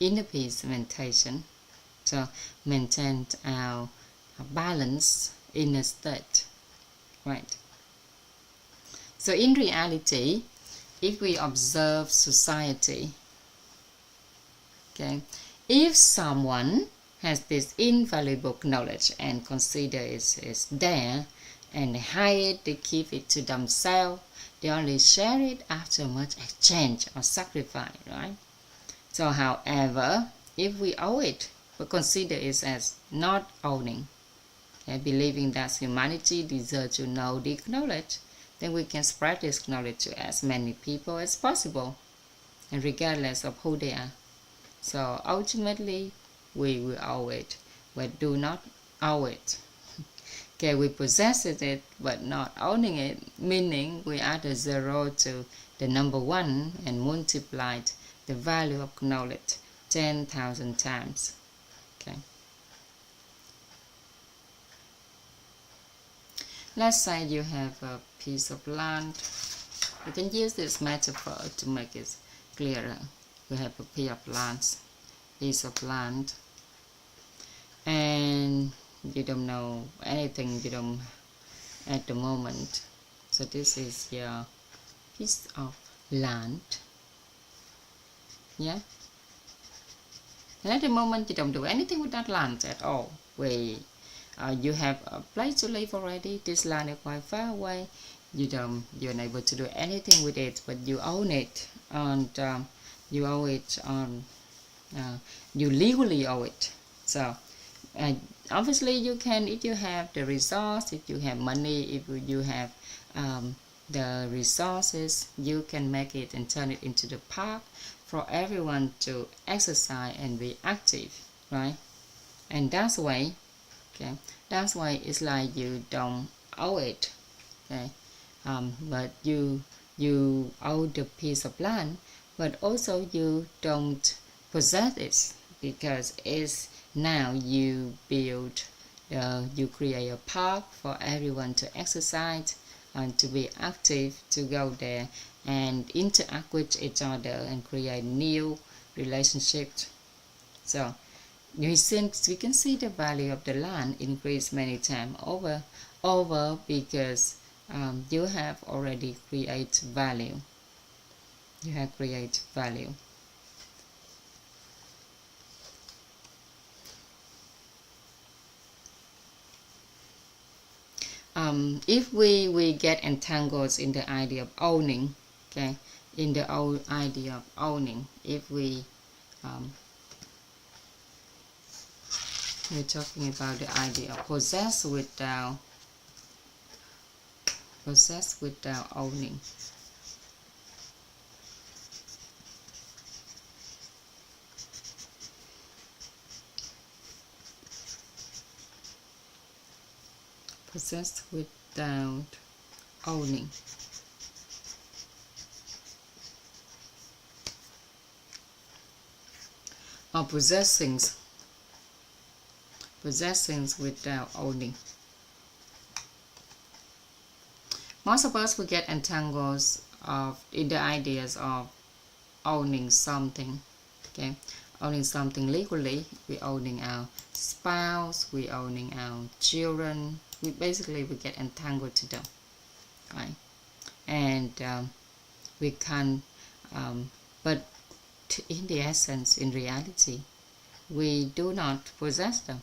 inner peace meditation, so maintain our balance inner state, right? So in reality, if we observe society, okay, if someone has this invaluable knowledge and consider it is there and they hide it, they keep it to themselves, they only share it after much exchange or sacrifice, right? So however, if we owe it, we consider it as not owning, okay, believing that humanity deserves to know this knowledge, then we can spread this knowledge to as many people as possible, and regardless of who they are. So ultimately, we will owe it, but do not owe it. Okay, we possess it, but not owning it, meaning we add a zero to the number 1 and multiplied the value of knowledge 10,000 times. Okay. Let's say you have a piece of land. You can use this metaphor to make it clearer. You have a piece of land, and you don't know anything, you don't at the moment. So this is your piece of land. Yeah. And at the moment you don't do anything with that land at all. You have a place to live already. This land is quite far away. You're not able to do anything with it, but you own it, and you owe it on. You legally owe it. So obviously you can, if you have the resource, if you have money, if you have the resources, you can make it and turn it into the park for everyone to exercise and be active, right? And that's why, okay, that's why it's like you don't owe it, okay? But you owe the piece of land, but also you don't possess it, because it's now you build, you create a park for everyone to exercise and to be active, to go there and interact with each other and create new relationships. So we can see the value of the land increase many times over because you have already created value. You have created value. If we get entangled in the idea of owning, okay, in the old idea of owning, if we're talking about the idea of possess without owning. Possessed without owning. Or possessing without owning. Most of us will get entangled in the ideas of owning something. Okay, owning something legally. We're owning our spouse. We're owning our children. We get entangled to them, right? And we can, but in the essence, in reality, we do not possess them.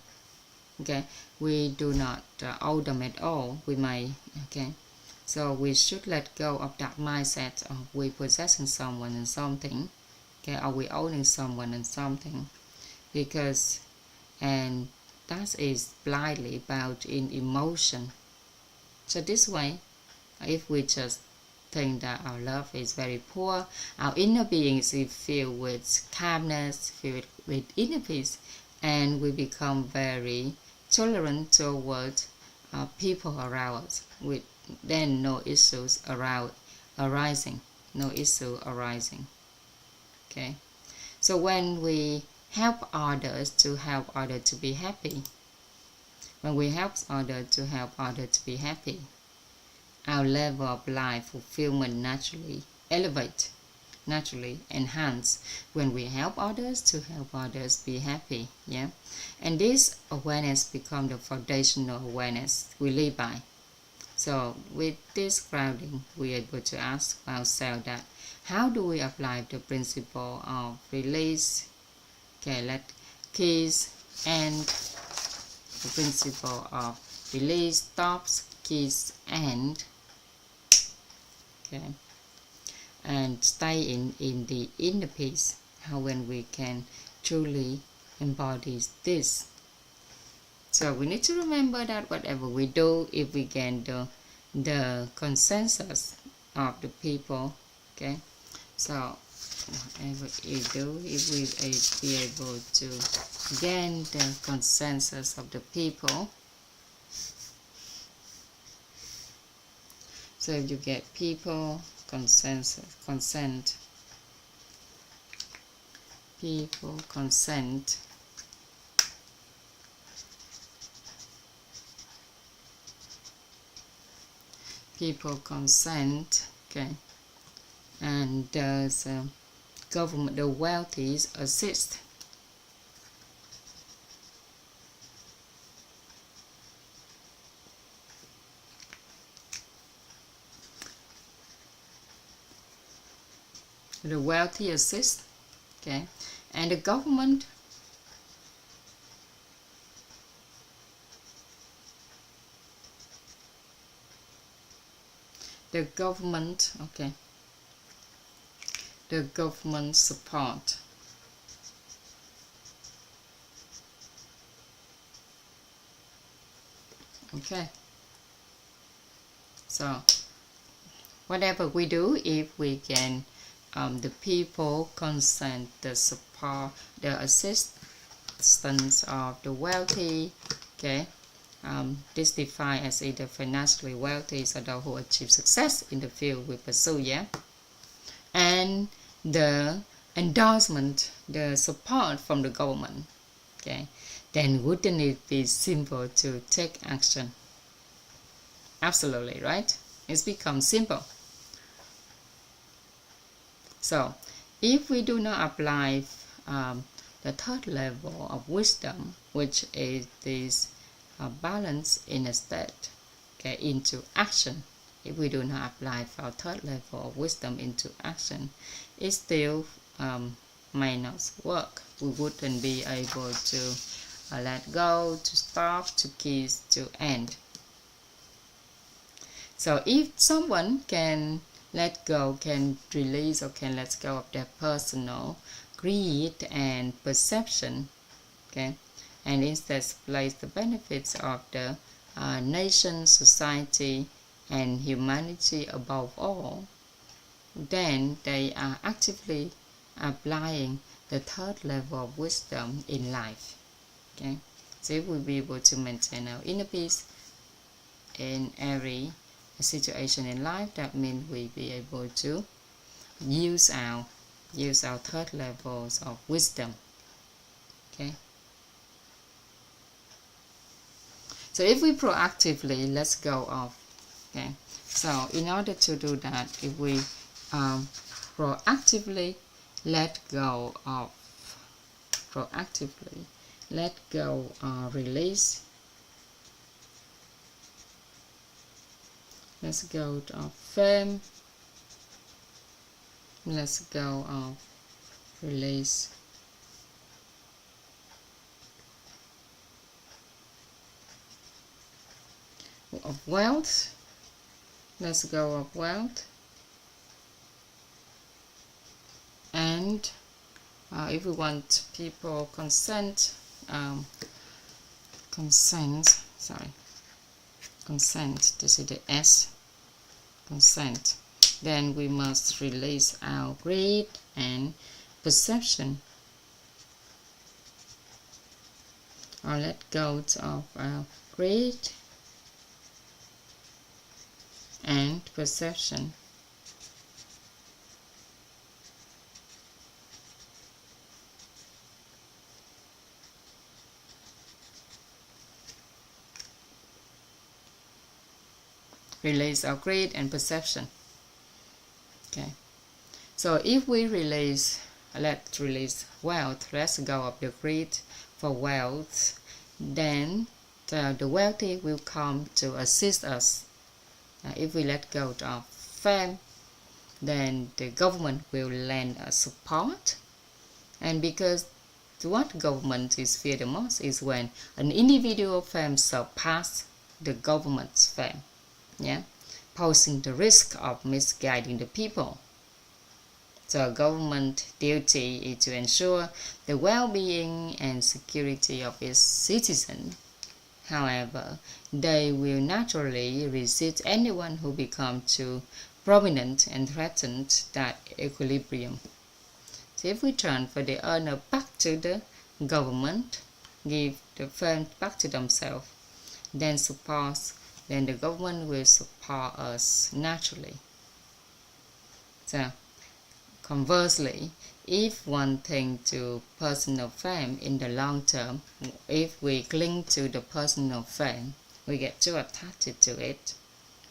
Okay, we do not owe them at all. We may, okay. So we should let go of that mindset of we possessing someone and something, okay, or we owning someone and something, because and that is blindly bound in emotion. So this way, if we just think that our love is very poor, our inner being is filled with calmness, filled with inner peace, and we become very tolerant towards people around us, with then no issues arising. Okay, so when we help others to help others to be happy, when we help others to help others to be happy, our level of life fulfillment naturally elevate, naturally enhance when we help others to help others be happy. Yeah, and this awareness becomes the foundational awareness we live by. So with this grounding, we are able to ask ourselves that how do we apply the principle of release Okay, let keys and the principle of release, stops, keys, and okay, and stay in the inner peace. How when we can truly embody this. So we need to remember that whatever we do, if we gain the consensus of the people, okay, so whatever you do, if we be able to gain the consensus of the people, so if you get people consent, people consent, okay, and does government, the wealthy assist. The wealthy assist, okay, and the government okay, the government support. Okay, so whatever we do, if we can the people consent, the support, the assistance of the wealthy, okay, this defined as either financially wealthy or those who achieve success in the field we pursue, yeah, and the endorsement, the support from the government, okay, then wouldn't it be simple to take action? Absolutely, right? It's become simple. So if we do not apply the third level of wisdom, which is this balance in a state, okay, into action, if we do not apply our third level of wisdom into action, it still may not work. We wouldn't be able to let go, to stop, to kiss, to end. So if someone can let go, can release, or can let go of their personal greed and perception, okay, and instead place the benefits of the nation, society, and humanity above all, then they are actively applying the third level of wisdom in life. Okay, so if we'll be able to maintain our inner peace in every situation in life, that means we'll be able to use our third levels of wisdom. Okay, so if we proactively let go of, okay, so in order to do that, if we proactively let go, release, let's go of fame, let's go of release, of wealth, let's go of wealth, and if we want people consent, this is the S, consent, then we must release our greed and perception, or let go of our greed and perception. Release our greed and perception. Okay, so if we release, let's release wealth, let's go of the greed for wealth, then the wealthy will come to assist us. If we let go of fame, then the government will lend us support, and because what government is feared the most is when an individual firm surpasses the government's firm, posing the risk of misguiding the people. So government duty is to ensure the well-being and security of its citizens. However, they will naturally resist anyone who becomes too prominent and threatens that equilibrium. So if we transfer the owner back to the government, give the firm back to themselves, then the government will support us naturally. So conversely, if one thing to personal fame in the long term, if we cling to the personal fame, we get too attached to it,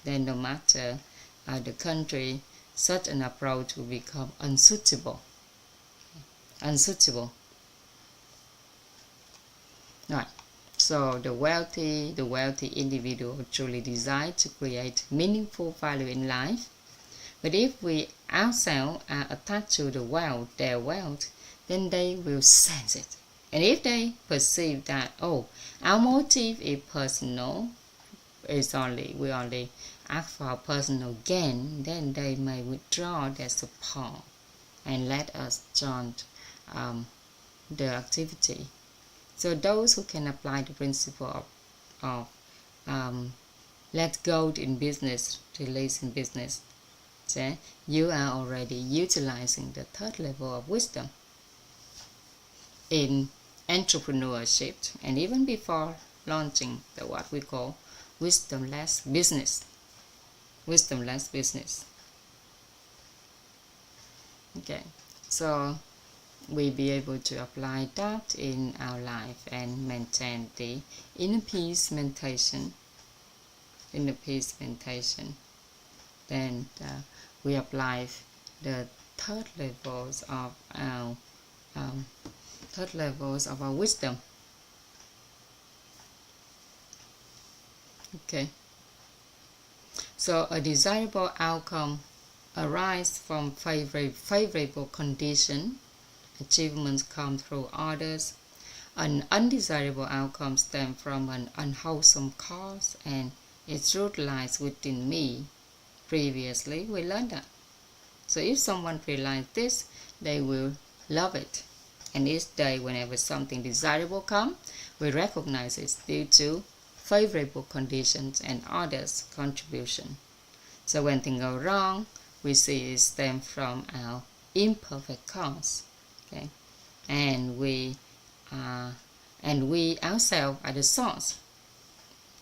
then no matter the country, such an approach will become unsuitable. Right. So the wealthy individual truly desires to create meaningful value in life. But if we ourselves are attached to their wealth, then they will sense it. And if they perceive that, our motive is personal, we only ask for personal gain, then they may withdraw their support and let us join the activity. So those who can apply the principle of let go in business, release in business, you are already utilizing the third level of wisdom in entrepreneurship, and even before launching what we call wisdomless business. Okay, so we be able to apply that in our life and maintain the inner peace meditation. Then we apply the third levels of our wisdom. Okay. So a desirable outcome arises from favorable condition. Achievements come through others. An undesirable outcome stems from an unwholesome cause, and its root lies within me. Previously, we learned that. So if someone realizes this, they will love it. And each day, whenever something desirable comes, we recognize it's due to favorable conditions and others' contribution. So when things go wrong, we see it stems from our imperfect cause. Okay, and we ourselves are the source.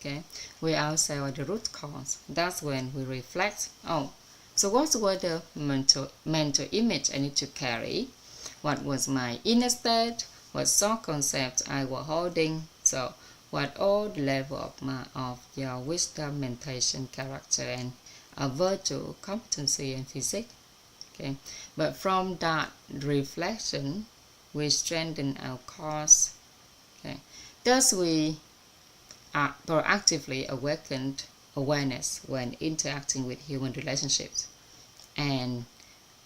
Okay, we ourselves are the root cause. That's when we reflect. So what were the mental image I need to carry? What was my inner state? What thought concepts I was holding? So what all the level of your wisdom, meditation, character, and virtue, competency, and physique. Okay, but from that reflection, we strengthen our cause. Okay, thus we are proactively awakened awareness when interacting with human relationships, and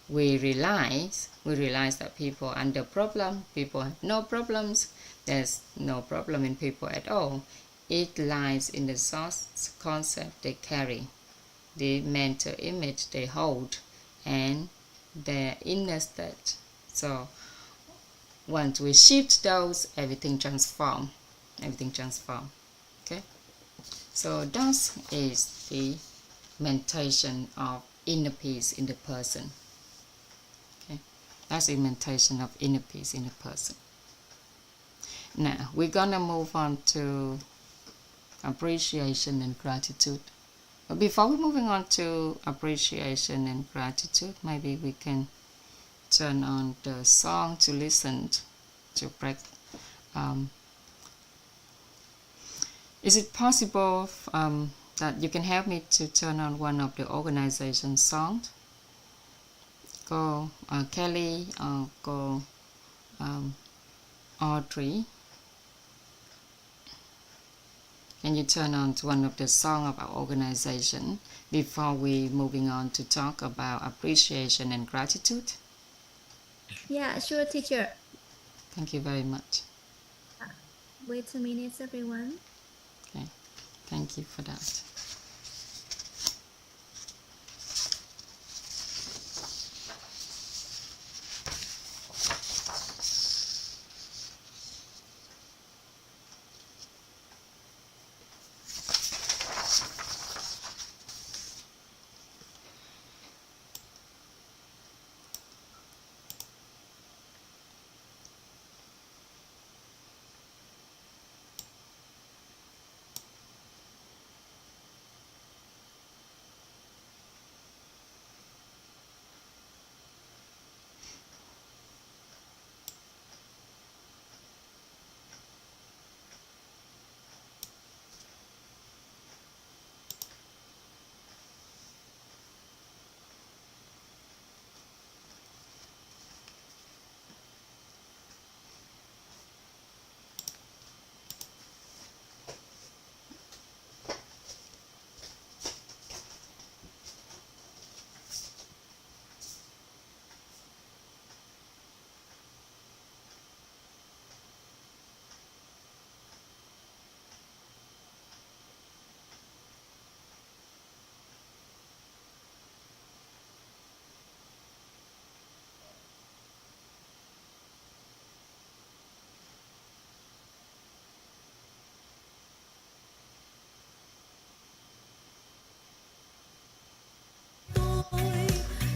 we realize that people are under problem, people have no problems. There's no problem in people at all. It lies in the source concept they carry, the mental image they hold, and their inner state. So once we shift those, everything transform. Okay, so that is the meditation of inner peace in the person. Okay, that's the meditation of inner peace in the person. Now we're gonna move on to appreciation and gratitude. But before we're moving on to appreciation and gratitude, maybe we can turn on the song to listen to practice. Is it possible that you can help me to turn on one of the organization songs? Go Kelly or go Audrey. Can you turn on to one of the songs of our organization before we moving on to talk about appreciation and gratitude? Yeah, sure, teacher. Thank you very much. Wait 2 minutes, everyone. Okay, thank you for that.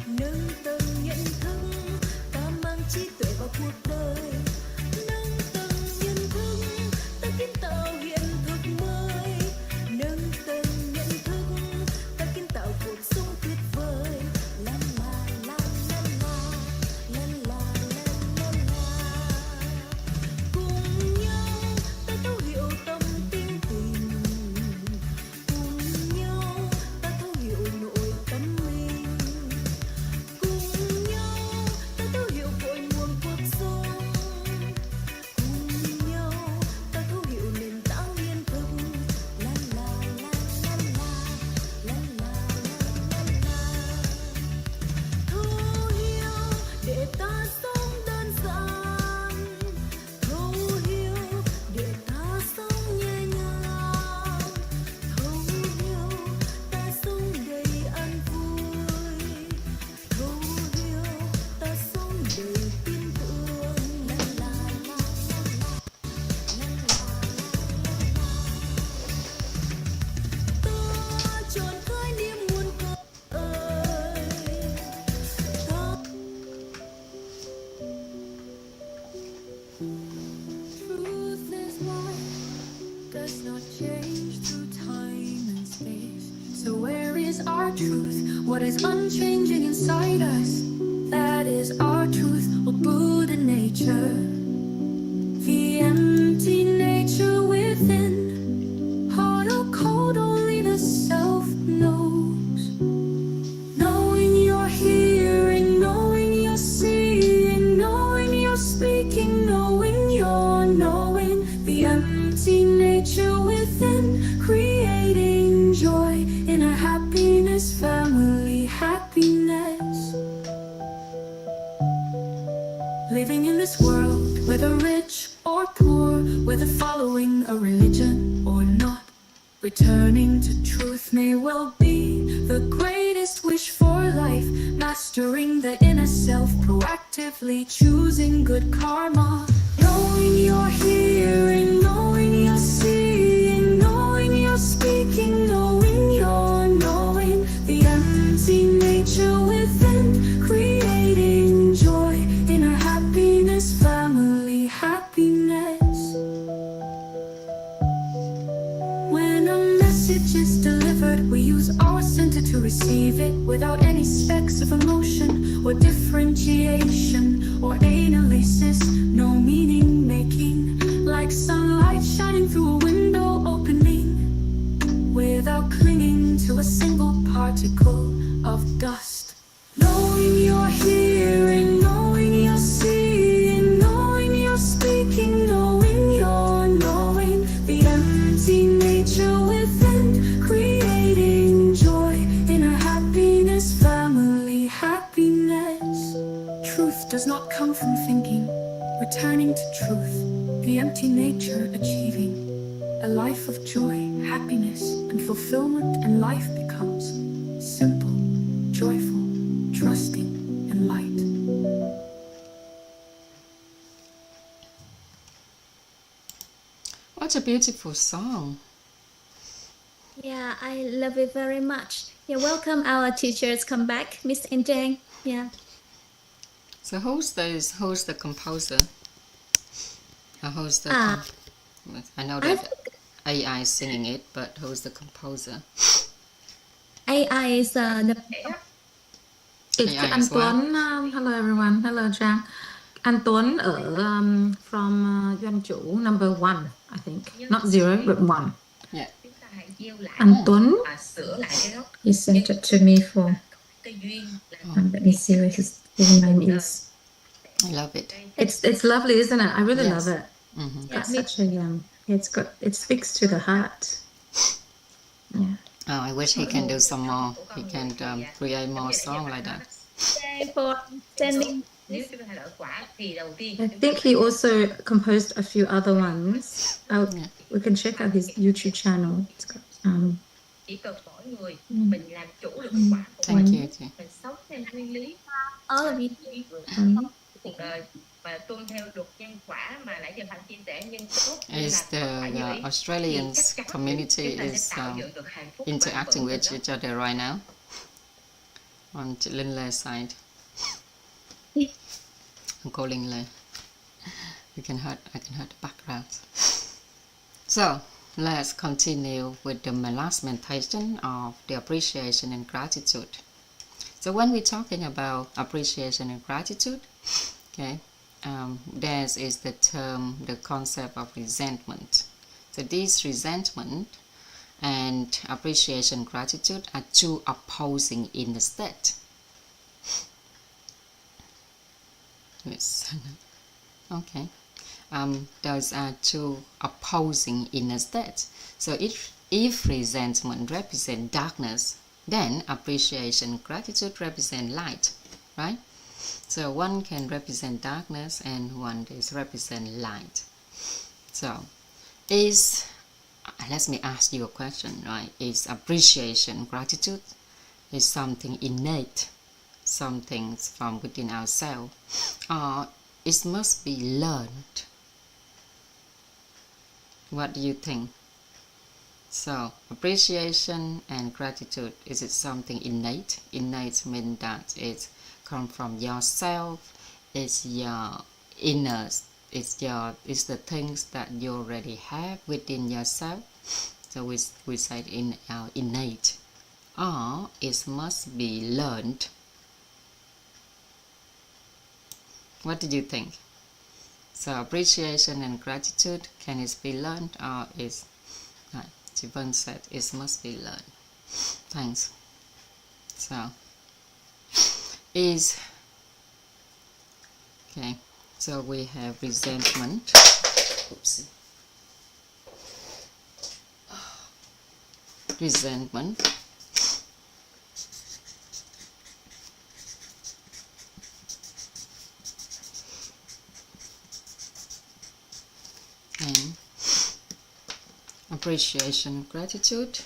Nâng tầm nhận thức, ta mang trí tuệ vào cuộc đời. Nâng tầm nhận thức, ta kiến tạo hiện thực mới. Nâng tầm nhận thức, ta kiến tạo cuộc sống tuyệt vời. La la la la la, la la la la la. Cùng nhau ta thấu hiểu tâm tính tình. Cùng nhau ta thấu hiểu nội tâm mình. Cùng nhau ta thấu hiểu cội nguồn cuộc sống. Cùng nhau ta thấu hiểu nền tảng hiện thực. La la la la la, la la la la la. Thấu hiểu để ta sống đơn giản. Thấu hiểu để ta sống nhẹ nhàng. Thấu hiểu ta sống đầy an vui. Thấu hiểu ta sống đầy tin tưởng. La la la la la, la la la la la. Ta chọn khái niệm nguồn cội. Truth is life, does not change through time and space. So where is our truth? What is unchanging inside us? That is our truth, or Buddha nature. The empty nature within. Hot or cold, only the self knows. Knowing you're hearing, knowing you're seeing, knowing you're speaking, knowing you're knowing. The empty nature within, creating joy in our happiness, family happiness. Living in this world, whether rich or poor, whether following a religion or not, returning to truth may well be the greatest wish for life. Mastering the inner self, proactively choosing good karma. Knowing you're hearing, knowing you're seeing, knowing you're speaking, knowing you're knowing. The empty nature within, creating joy in our happiness, family happiness. When a message is delivered, we use our center to receive it without any specks of emotion or differentiation or analysis. No meaning making, like sunlight shining through a window opening, without clinging to a single particle of dust. Knowing you're hearing, knowing you're seeing, knowing you're speaking, knowing you're knowing. The empty nature within, creating joy in our happiness, family happiness. Truth does not come from thinking, returning to truth, the empty nature achieving a life of joy, happiness, and fulfillment, and life becomes simple, joyful, trusting, and light. What a beautiful song. Yeah, I love it very much. Yeah, welcome our teachers come back, Miss and Trang. Yeah. So who's the composer? Or who's the I know I that AI is singing it, but who's the composer? AI is the It's AI anh as well? Tuấn. Hello everyone. Hello Trang. Anh Tuấn ở from Doanh chủ number 1, I think. Not 0, but 1. Yeah. Anh Tuấn. He sent it to me for. Let me see what his name is. I love it. It's lovely, isn't it? I really Yes. love it. Mm-hmm. It's such a it speaks to the heart. Yeah. Oh, I wish he can do some more. He can create more songs like that. for sending. I think he also composed a few other ones. We can check out his YouTube channel. It's got, Thank you. All of you. Is the Australian community is interacting with each other right now on Linh Lê side. I'm calling Lê. I can hear the background. So let's continue with the last meditation of the appreciation and gratitude. So when we're talking about appreciation and gratitude, okay, there is the concept of resentment. So this resentment and appreciation, gratitude are two opposing inner states. Yes. Okay. Those are two opposing inner states. So if resentment represents darkness, then appreciation, gratitude represent light, right? So one can represent darkness and one is represent light. So let me ask you a question, right? Is appreciation, gratitude is something innate, something from within ourselves, or it must be learned? What do you think? So appreciation and gratitude, is it something innate? Innate means that it comes from yourself. It's your inner. It's the things that you already have within yourself. So we say in our innate, or it must be learned. What did you think? So appreciation and gratitude, can it be learned, or is Jivan said it must be learned. Thanks. So okay. So we have resentment. Oops. Resentment. And appreciation, gratitude.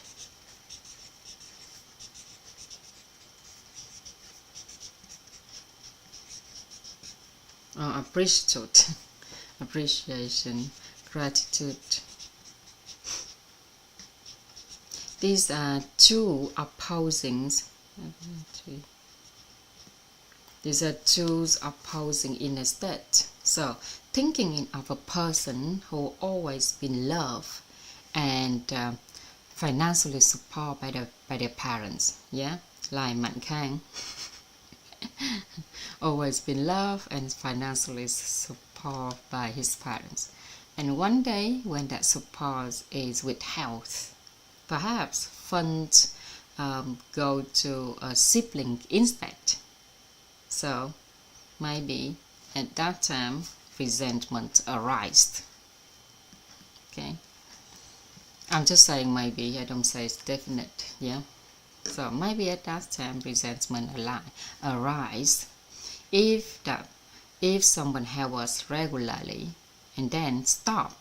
Appreciation, gratitude. These are two opposing. These are two opposing inner states. So, thinking of a person who always been loved and financially supported by their parents, yeah, like Mạnh Khang, always been loved and financially supported by his parents. And one day, when that support is withheld, perhaps funds go to a sibling instead. So maybe at that time resentment arises. Okay, I'm just saying maybe, I don't say it's definite. Yeah, so maybe at that time resentment arises if if someone helps us regularly and then stop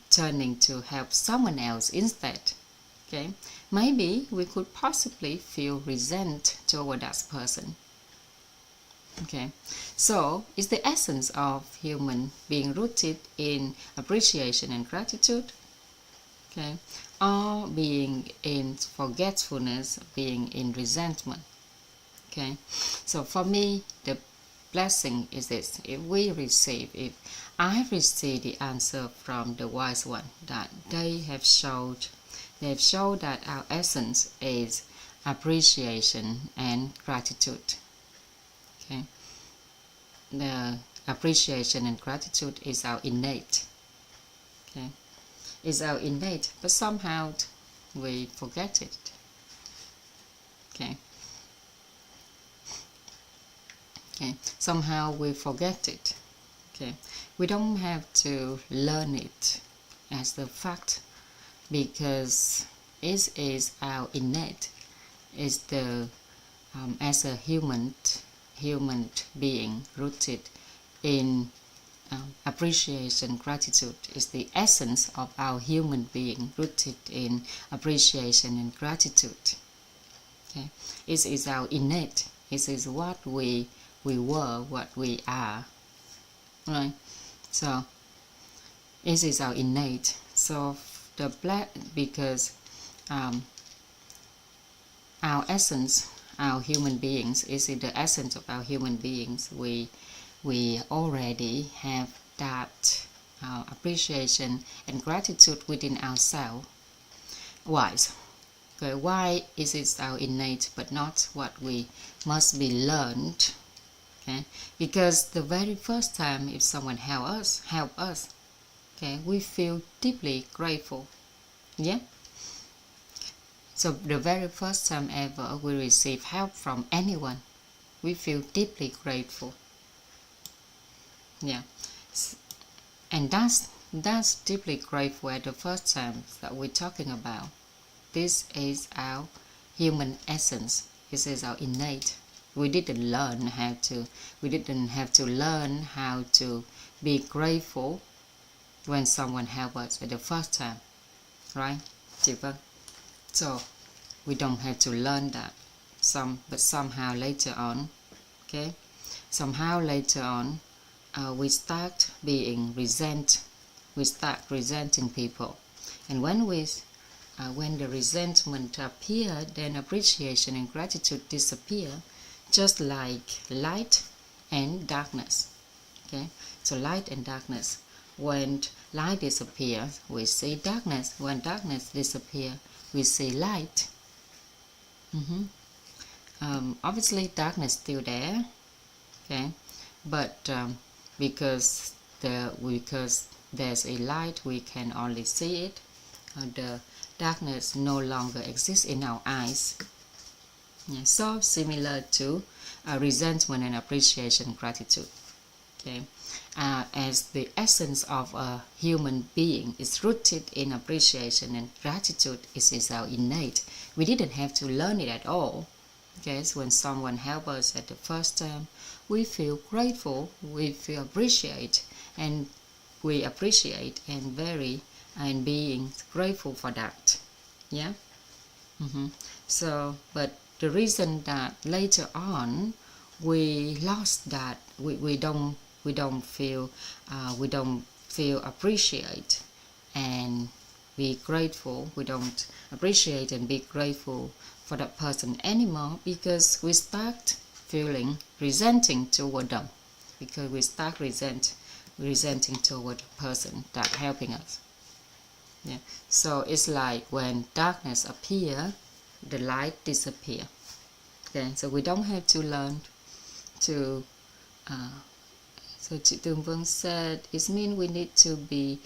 turning to help someone else instead, okay, maybe we could possibly feel resent toward that person. Okay, so is the essence of human being rooted in appreciation and gratitude? Okay, or being in forgetfulness, being in resentment? Okay, so for me, the blessing is this: if I receive the answer from the wise one, that they have showed that our essence is appreciation and gratitude. Okay, the appreciation and gratitude is our innate. Okay, is our innate, but somehow we forget it. Okay. Okay, somehow we forget it. Okay, we don't have to learn it as the fact, because it is our innate. Is the as a human being rooted in appreciation, gratitude is the essence of our human being rooted in appreciation and gratitude. Okay, it is our innate. It is what we were, what we are, right? So it is our innate. So because our essence, our human beings, is in the essence of our human beings. We already have that appreciation and gratitude within ourselves. Why? Okay, why is it our innate but not what we must be learned? Okay, because the very first time if someone help us, okay, we feel deeply grateful. Yeah. So the very first time ever we receive help from anyone, we feel deeply grateful. Yeah, and that's deeply grateful at the first time that we're talking about. This is our human essence. This is our innate. We didn't have to learn how to be grateful when someone helped us at the first time, right? So we don't have to learn that. But somehow later on, okay, we start being we start resenting people, and when the resentment appear, then appreciation and gratitude disappear, just like light and darkness. Okay, so light and darkness. When light disappears, we see darkness. When darkness disappears, we see light. Obviously, darkness still there. Okay, but because there's a light, we can only see it. The darkness no longer exists in our eyes. Yeah, so similar to resentment and appreciation, gratitude. Okay, as the essence of a human being is rooted in appreciation and gratitude, it is our innate. We didn't have to learn it at all. Okay, so when someone helps us at the first time, we feel grateful, we feel appreciate, and being grateful for that. Yeah. So, but the reason that later on we lost that, we don't feel appreciate and be grateful. We don't appreciate and be grateful for that person anymore, because we start feeling resenting toward them, because we start resenting toward the person that helping us. Yeah. So it's like when darkness appear, the light disappear. Okay, so we don't have to learn to so Tương Vương said it means we need to be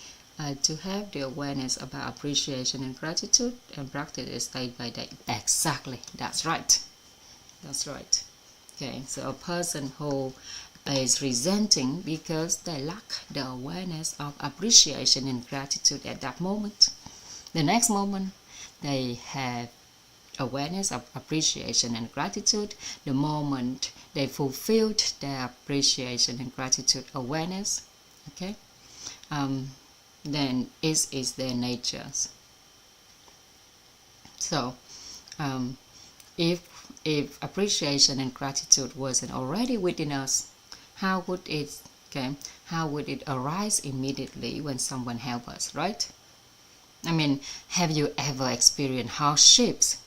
to have the awareness about appreciation and gratitude and practice it day by day. Exactly, that's right. Okay, so a person who is resenting because they lack the awareness of appreciation and gratitude at that moment, the next moment they have awareness of appreciation and gratitude, the moment they fulfilled their appreciation and gratitude awareness, okay, then it is their nature. So, if appreciation and gratitude wasn't already within us, how would it arise immediately when someone helps us, right? I mean, have you ever experienced hardships,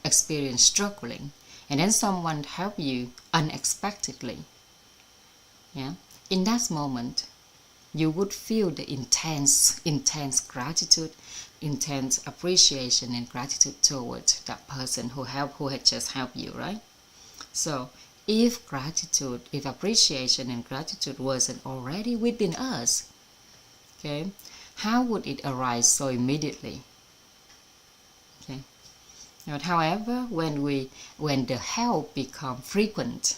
experienced struggling, and then someone help you unexpectedly? Yeah, in that moment, you would feel the intense gratitude, intense appreciation and gratitude towards that person who had just helped you, right? So if appreciation and gratitude wasn't already within us, okay, how would it arise so immediately? Okay. But however, when the help become frequent,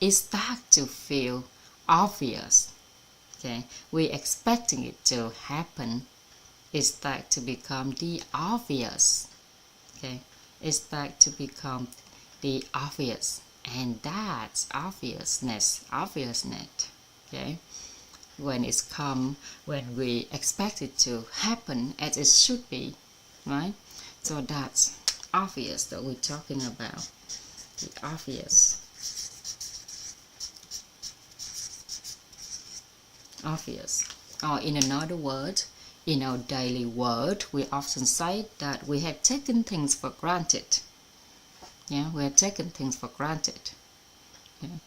it starts to feel obvious. Okay, we're expecting it to happen. It starts to become the obvious. Okay, it starts to become the obvious, and that's obviousness. Okay, when we expect it to happen as it should be, right? So that's obvious that we're talking about. The obvious. Or in another word, in our daily word, we often say that we have taken things for granted. Yeah, we have taken things for granted. Yeah.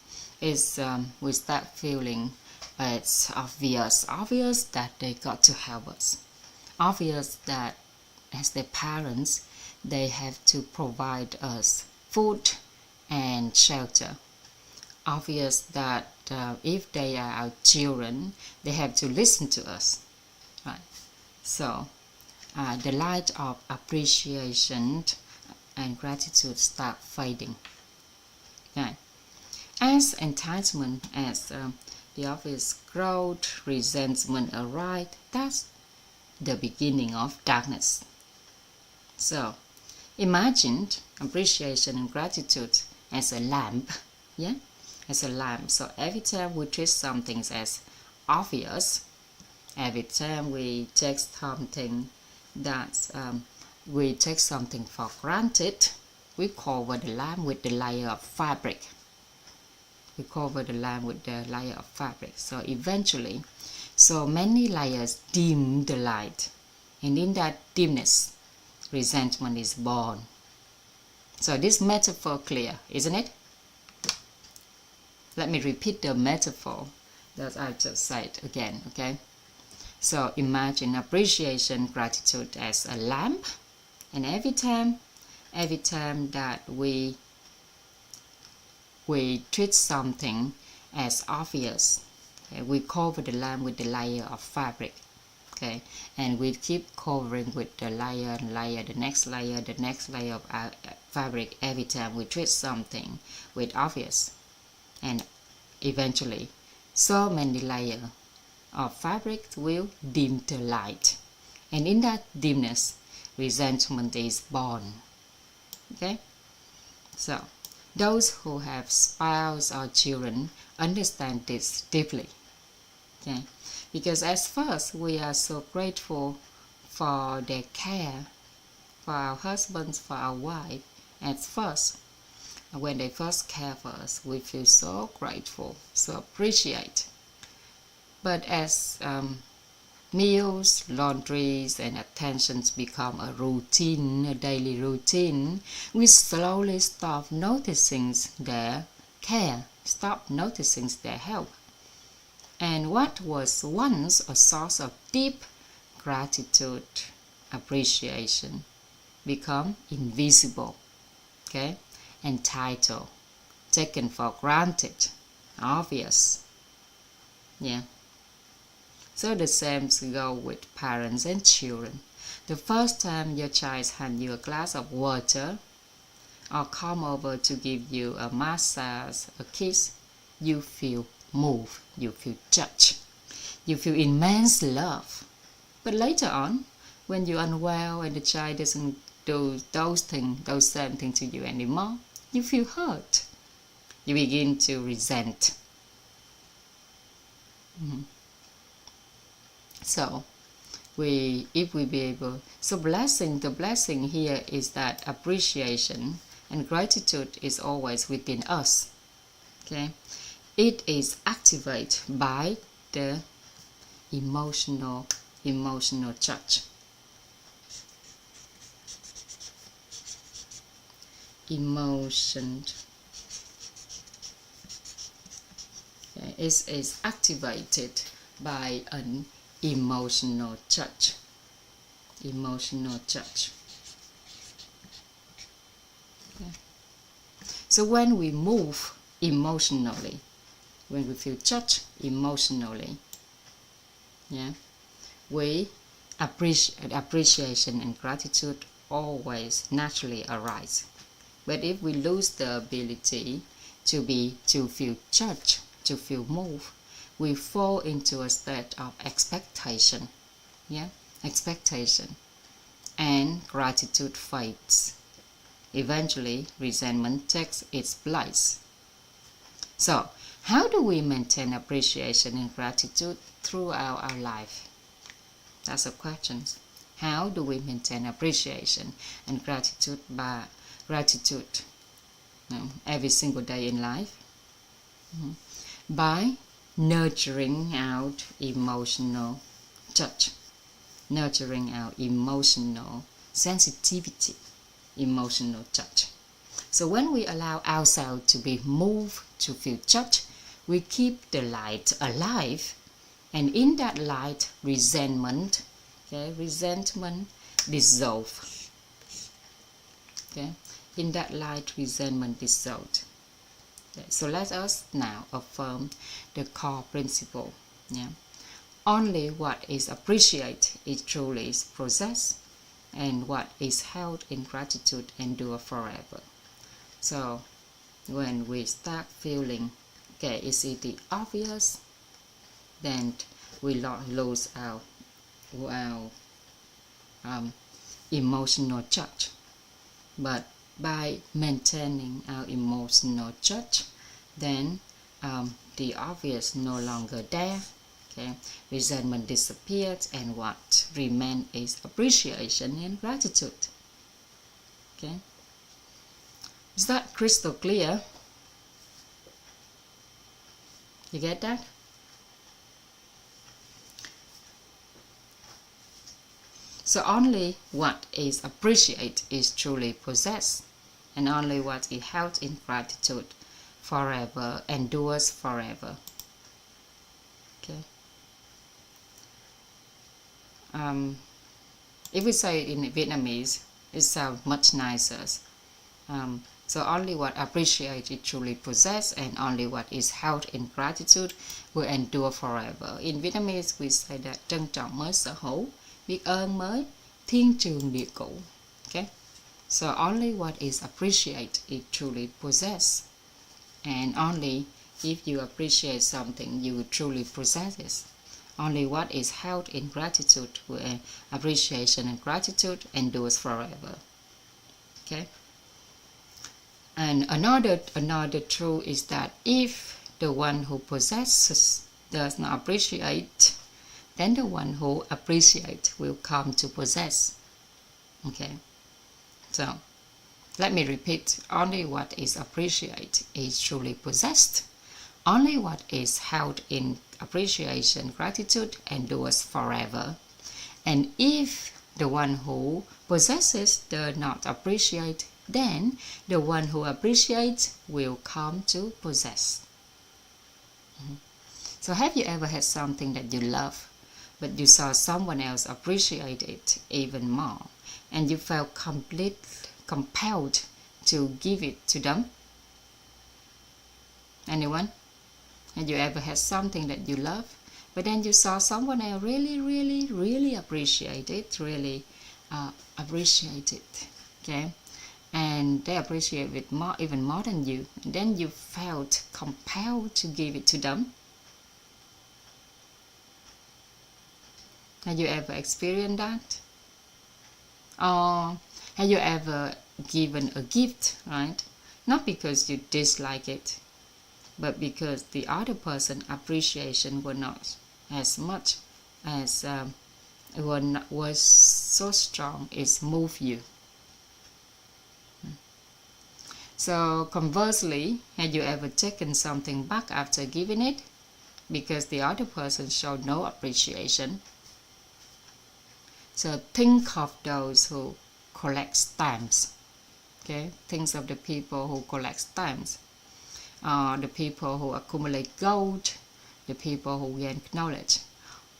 We start feeling it's obvious that they got to help us. Obvious that as their parents, they have to provide us food and shelter. Obvious that if they are our children, they have to listen to us, right? So the light of appreciation and gratitude start fading, right? As entitlement, as the obvious growth, resentment arise, that's the beginning of darkness. So imagine appreciation and gratitude as a lamp, yeah? As a lamp. So every time we treat something as obvious, every time we take something we take something for granted, we cover the lamp with the layer of fabric. So eventually, so many layers dim the light, and in that dimness, resentment is born. So this metaphor clear, isn't it? Let me repeat the metaphor that I just said again, okay? So imagine appreciation, gratitude as a lamp, and every time that we treat something as obvious, okay, we cover the lamp with the layer of fabric, okay, and we keep covering with the layer, the next layer of fabric every time we treat something with obvious. And eventually, so many layers of fabric will dim the light. And in that dimness, resentment is born. Okay? So, those who have spouse or children understand this deeply. Okay? Because at first, we are so grateful for their care, for our husbands, for our wife. At first, when they first care for us, we feel so grateful, so appreciate. But as meals, laundries, and attentions become a routine, a daily routine, we slowly stop noticing their care, stop noticing their help. And what was once a source of deep gratitude, appreciation, become invisible, okay? Entitled, taken for granted, obvious. Yeah. So the same go with parents and children. The first time your child hand you a glass of water or come over to give you a massage, a kiss, you feel moved, you feel touched, you feel immense love. But later on, when you're unwell and the child doesn't do those same things to you anymore, you feel hurt. You begin to resent. So, if we be able, so the blessing here is that appreciation and gratitude is always within us. Okay, it is activated by the emotional touch. Emotion. Okay, it is activated by an emotional touch. Emotional touch. Okay. So when we move emotionally, when we feel touched emotionally, we appreciation and gratitude always naturally arise. But if we lose the ability to feel touched, to feel moved, we fall into a state of expectation. Expectation. And gratitude fades. Eventually, resentment takes its place. So, how do we maintain appreciation and gratitude throughout our life? That's a question. How do we maintain appreciation and gratitude every single day in life? By nurturing our emotional touch, nurturing our emotional sensitivity, emotional touch. So when we allow ourselves to be moved, to feel touched, we keep the light alive, and in that light, resentment dissolve. Okay, in that light, resentment dissolved. Okay. So let us now affirm the core principle. Only what is appreciated is truly possessed, and what is held in gratitude endure forever. So when we start feeling, is it the obvious, then we lose our emotional touch. But by maintaining our emotional touch, then the obvious no longer there. Okay, resentment disappears, and what remains is appreciation and gratitude. Okay, is that crystal clear? You get that? So only what is appreciated is truly possessed, and only what is held in gratitude forever endures forever. Okay. If we say it in Vietnamese, it sounds much nicer. So only what appreciated truly possessed, and only what is held in gratitude will endure forever. In Vietnamese, we say that trân trọng mới sở hữu, biết ơn mới thiên trường địa cửu. Okay, so only what is appreciated is truly possessed, and only if you appreciate something, you will truly possess it. Only what is held in gratitude, will appreciation and gratitude endures forever. Okay. And another truth is that if the one who possesses does not appreciate, then the one who appreciates will come to possess. Okay. So let me repeat: only what is appreciated is truly possessed. Only what is held in appreciation, gratitude endures forever. And if the one who possesses does not appreciate, then the one who appreciates will come to possess. So have you ever had something that you love, but you saw someone else appreciate it even more, and you felt compelled to give it to them? Anyone? Have you ever had something that you love, but then you saw someone else really appreciate it, okay? And they appreciate it even more than you. And then you felt compelled to give it to them. Have you ever experienced that? Or have you ever given a gift, right? Not because you dislike it, but because the other person's appreciation was not as much as was so strong, it moved you. So conversely, have you ever taken something back after giving it because the other person showed no appreciation? So think of those who collect stamps. Okay, think of the people who collect stamps, the people who accumulate gold, the people who gain knowledge,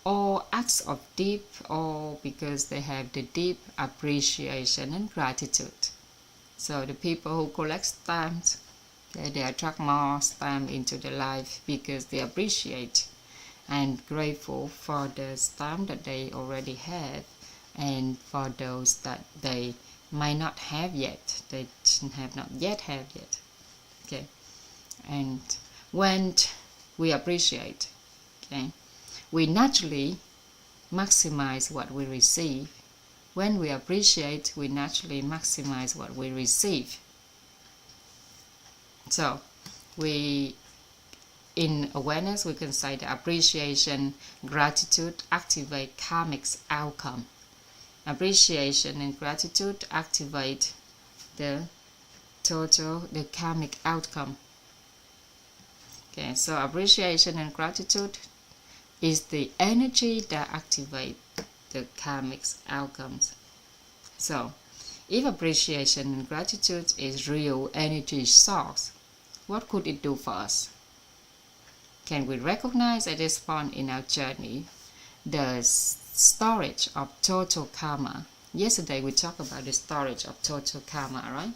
all acts of deep, or because they have the deep appreciation and gratitude. So the people who collect stamps, they attract more stamps into their life because they appreciate and grateful for the stamp that they already have, and for those that they might not have yet, they have not yet have yet. Okay, and when we appreciate, okay, we naturally maximize what we receive. When we appreciate, we naturally maximize what we receive. So in awareness, we can say that appreciation, gratitude activate karmic outcome. Appreciation and gratitude activate the karmic outcome. Okay, so appreciation and gratitude is the energy that activates the karmic outcomes. So if appreciation and gratitude is real energy source, what could it do for us? Can we recognize at this point in our journey the storage of total karma? Yesterday we talked about the storage of total karma, right?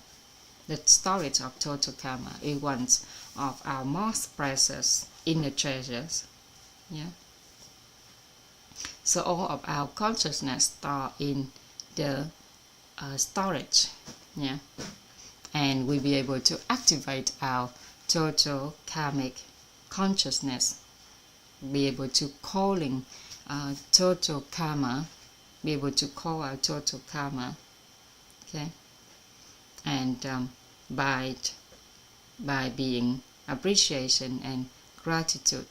The storage of total karma is one of our most precious inner treasures. Yeah. So all of our consciousness store in the storage. Yeah. And we'll be able to activate our total karmic consciousness, be able to calling total karma, be able to call our total karma. Okay, and by being appreciation and gratitude,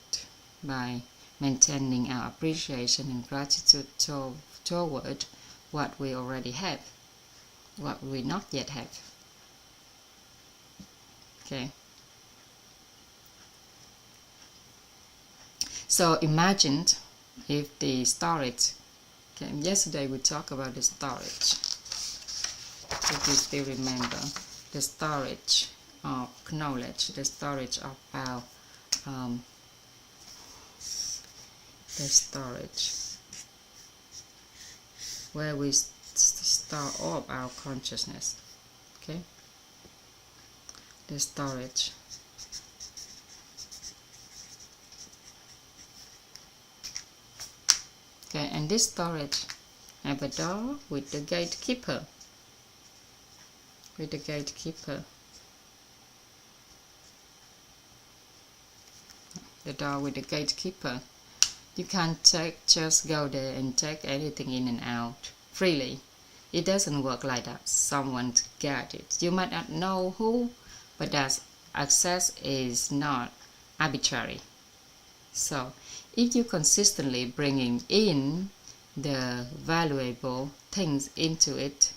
by maintaining our appreciation and gratitude toward what we already have, what we not yet have. Okay. So imagine if the storage, okay, yesterday we talked about the storage, if you still remember, the storage of knowledge, the storage of our, the storage, where we store all of our consciousness, okay, the storage. Okay, and this storage have a door with the gatekeeper. With the gatekeeper. The door with the gatekeeper. You can't just go there and take anything in and out freely. It doesn't work like that. Someone guard it. You might not know who, but that access is not arbitrary. So if you consistently bringing in the valuable things into it,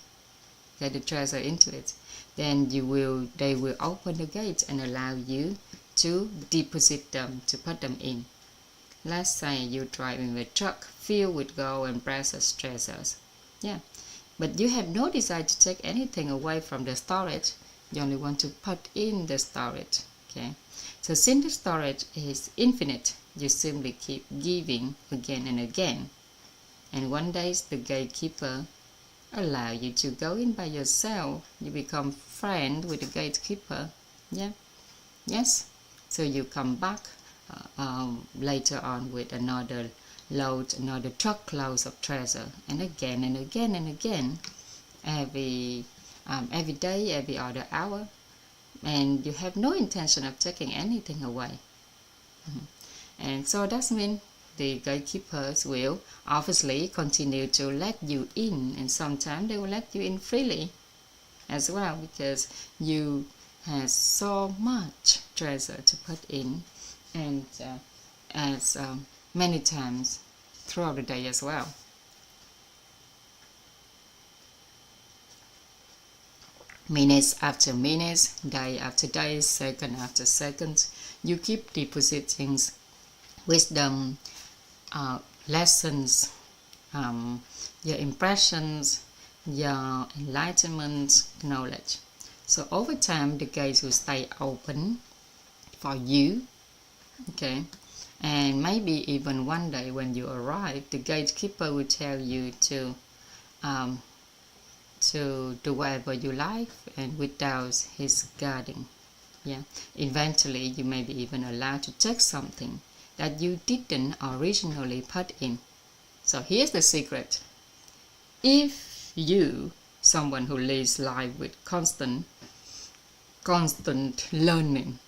get the treasure into it, then they will open the gate and allow you to deposit them, to put them in. Let's say you're driving a truck filled with gold and precious treasures. Yeah, but you have no desire to take anything away from the storage. You only want to put in the storage. Okay, so since the storage is infinite, you simply keep giving again and again. And one day the gatekeeper allow you to go in by yourself. You become friend with the gatekeeper. Yeah. Yes. So you come back later on with another load, another truckload of treasure, and again and again and again, every day, every other hour, and you have no intention of taking anything away. And so that means the gatekeepers will obviously continue to let you in, and sometimes they will let you in freely as well, because you have so much treasure to put in, and as many times throughout the day as well. Minutes after minutes, day after day, second after second, you keep depositing wisdom, lessons, your impressions, your enlightenment, knowledge. So over time, the gates will stay open for you, okay? And maybe even one day when you arrive, the gatekeeper will tell you to do whatever you like, and without his guarding. Yeah, eventually you may be even allowed to take something that you didn't originally put in. So here's the secret. If you, someone who lives life with constant learning,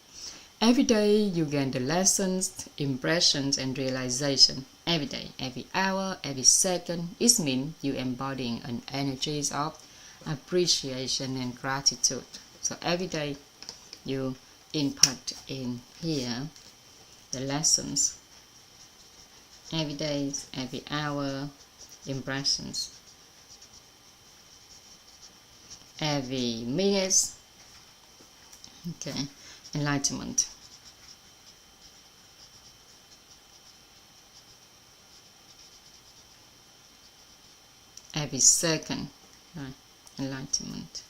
every day you gain the lessons, impressions, and realization. Every day, every hour, every second, it means you embodying an energies of appreciation and gratitude. So every day you input in here the lessons. Every day, every hour, impressions. Every minute, okay, enlightenment. Every second, right, enlightenment.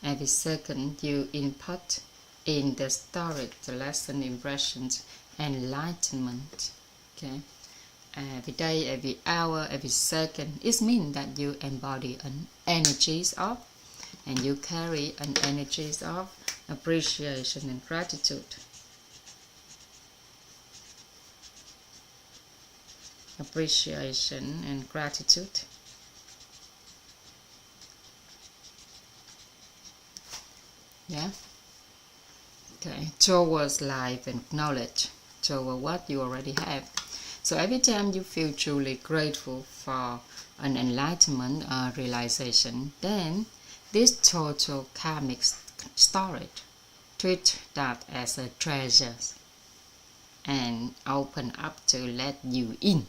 Every second you input in the story, the lesson, impressions, enlightenment. Okay, every day, every hour, every second, it means that you embody an energies of, and you carry an energies of appreciation and gratitude. Appreciation and gratitude. Yeah. Okay. Towards life and knowledge, toward what you already have. So every time you feel truly grateful for an enlightenment or realization, then this total karmic storage, treat that as a treasure and open up to let you in.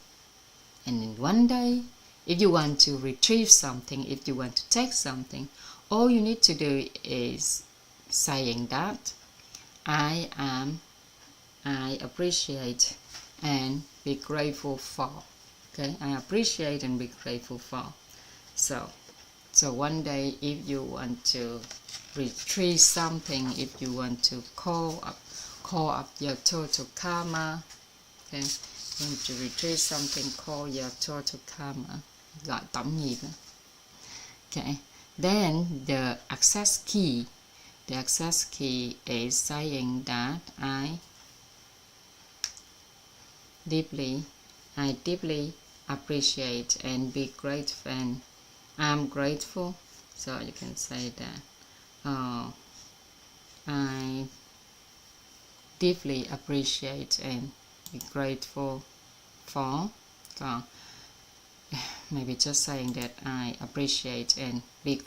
And in one day, if you want to retrieve something, if you want to take something, all you need to do is saying that I appreciate and be grateful for. Okay, I appreciate and be grateful for. So one day, if you want to retrieve something, if you want to call up your total karma, okay, you want to retrieve something, call your total karma, gọi tổng nghiệp. Okay, then the access key is saying that I deeply appreciate and be grateful, and I'm grateful. So you can say that I deeply appreciate and be grateful for. Maybe just saying that I appreciate and be grateful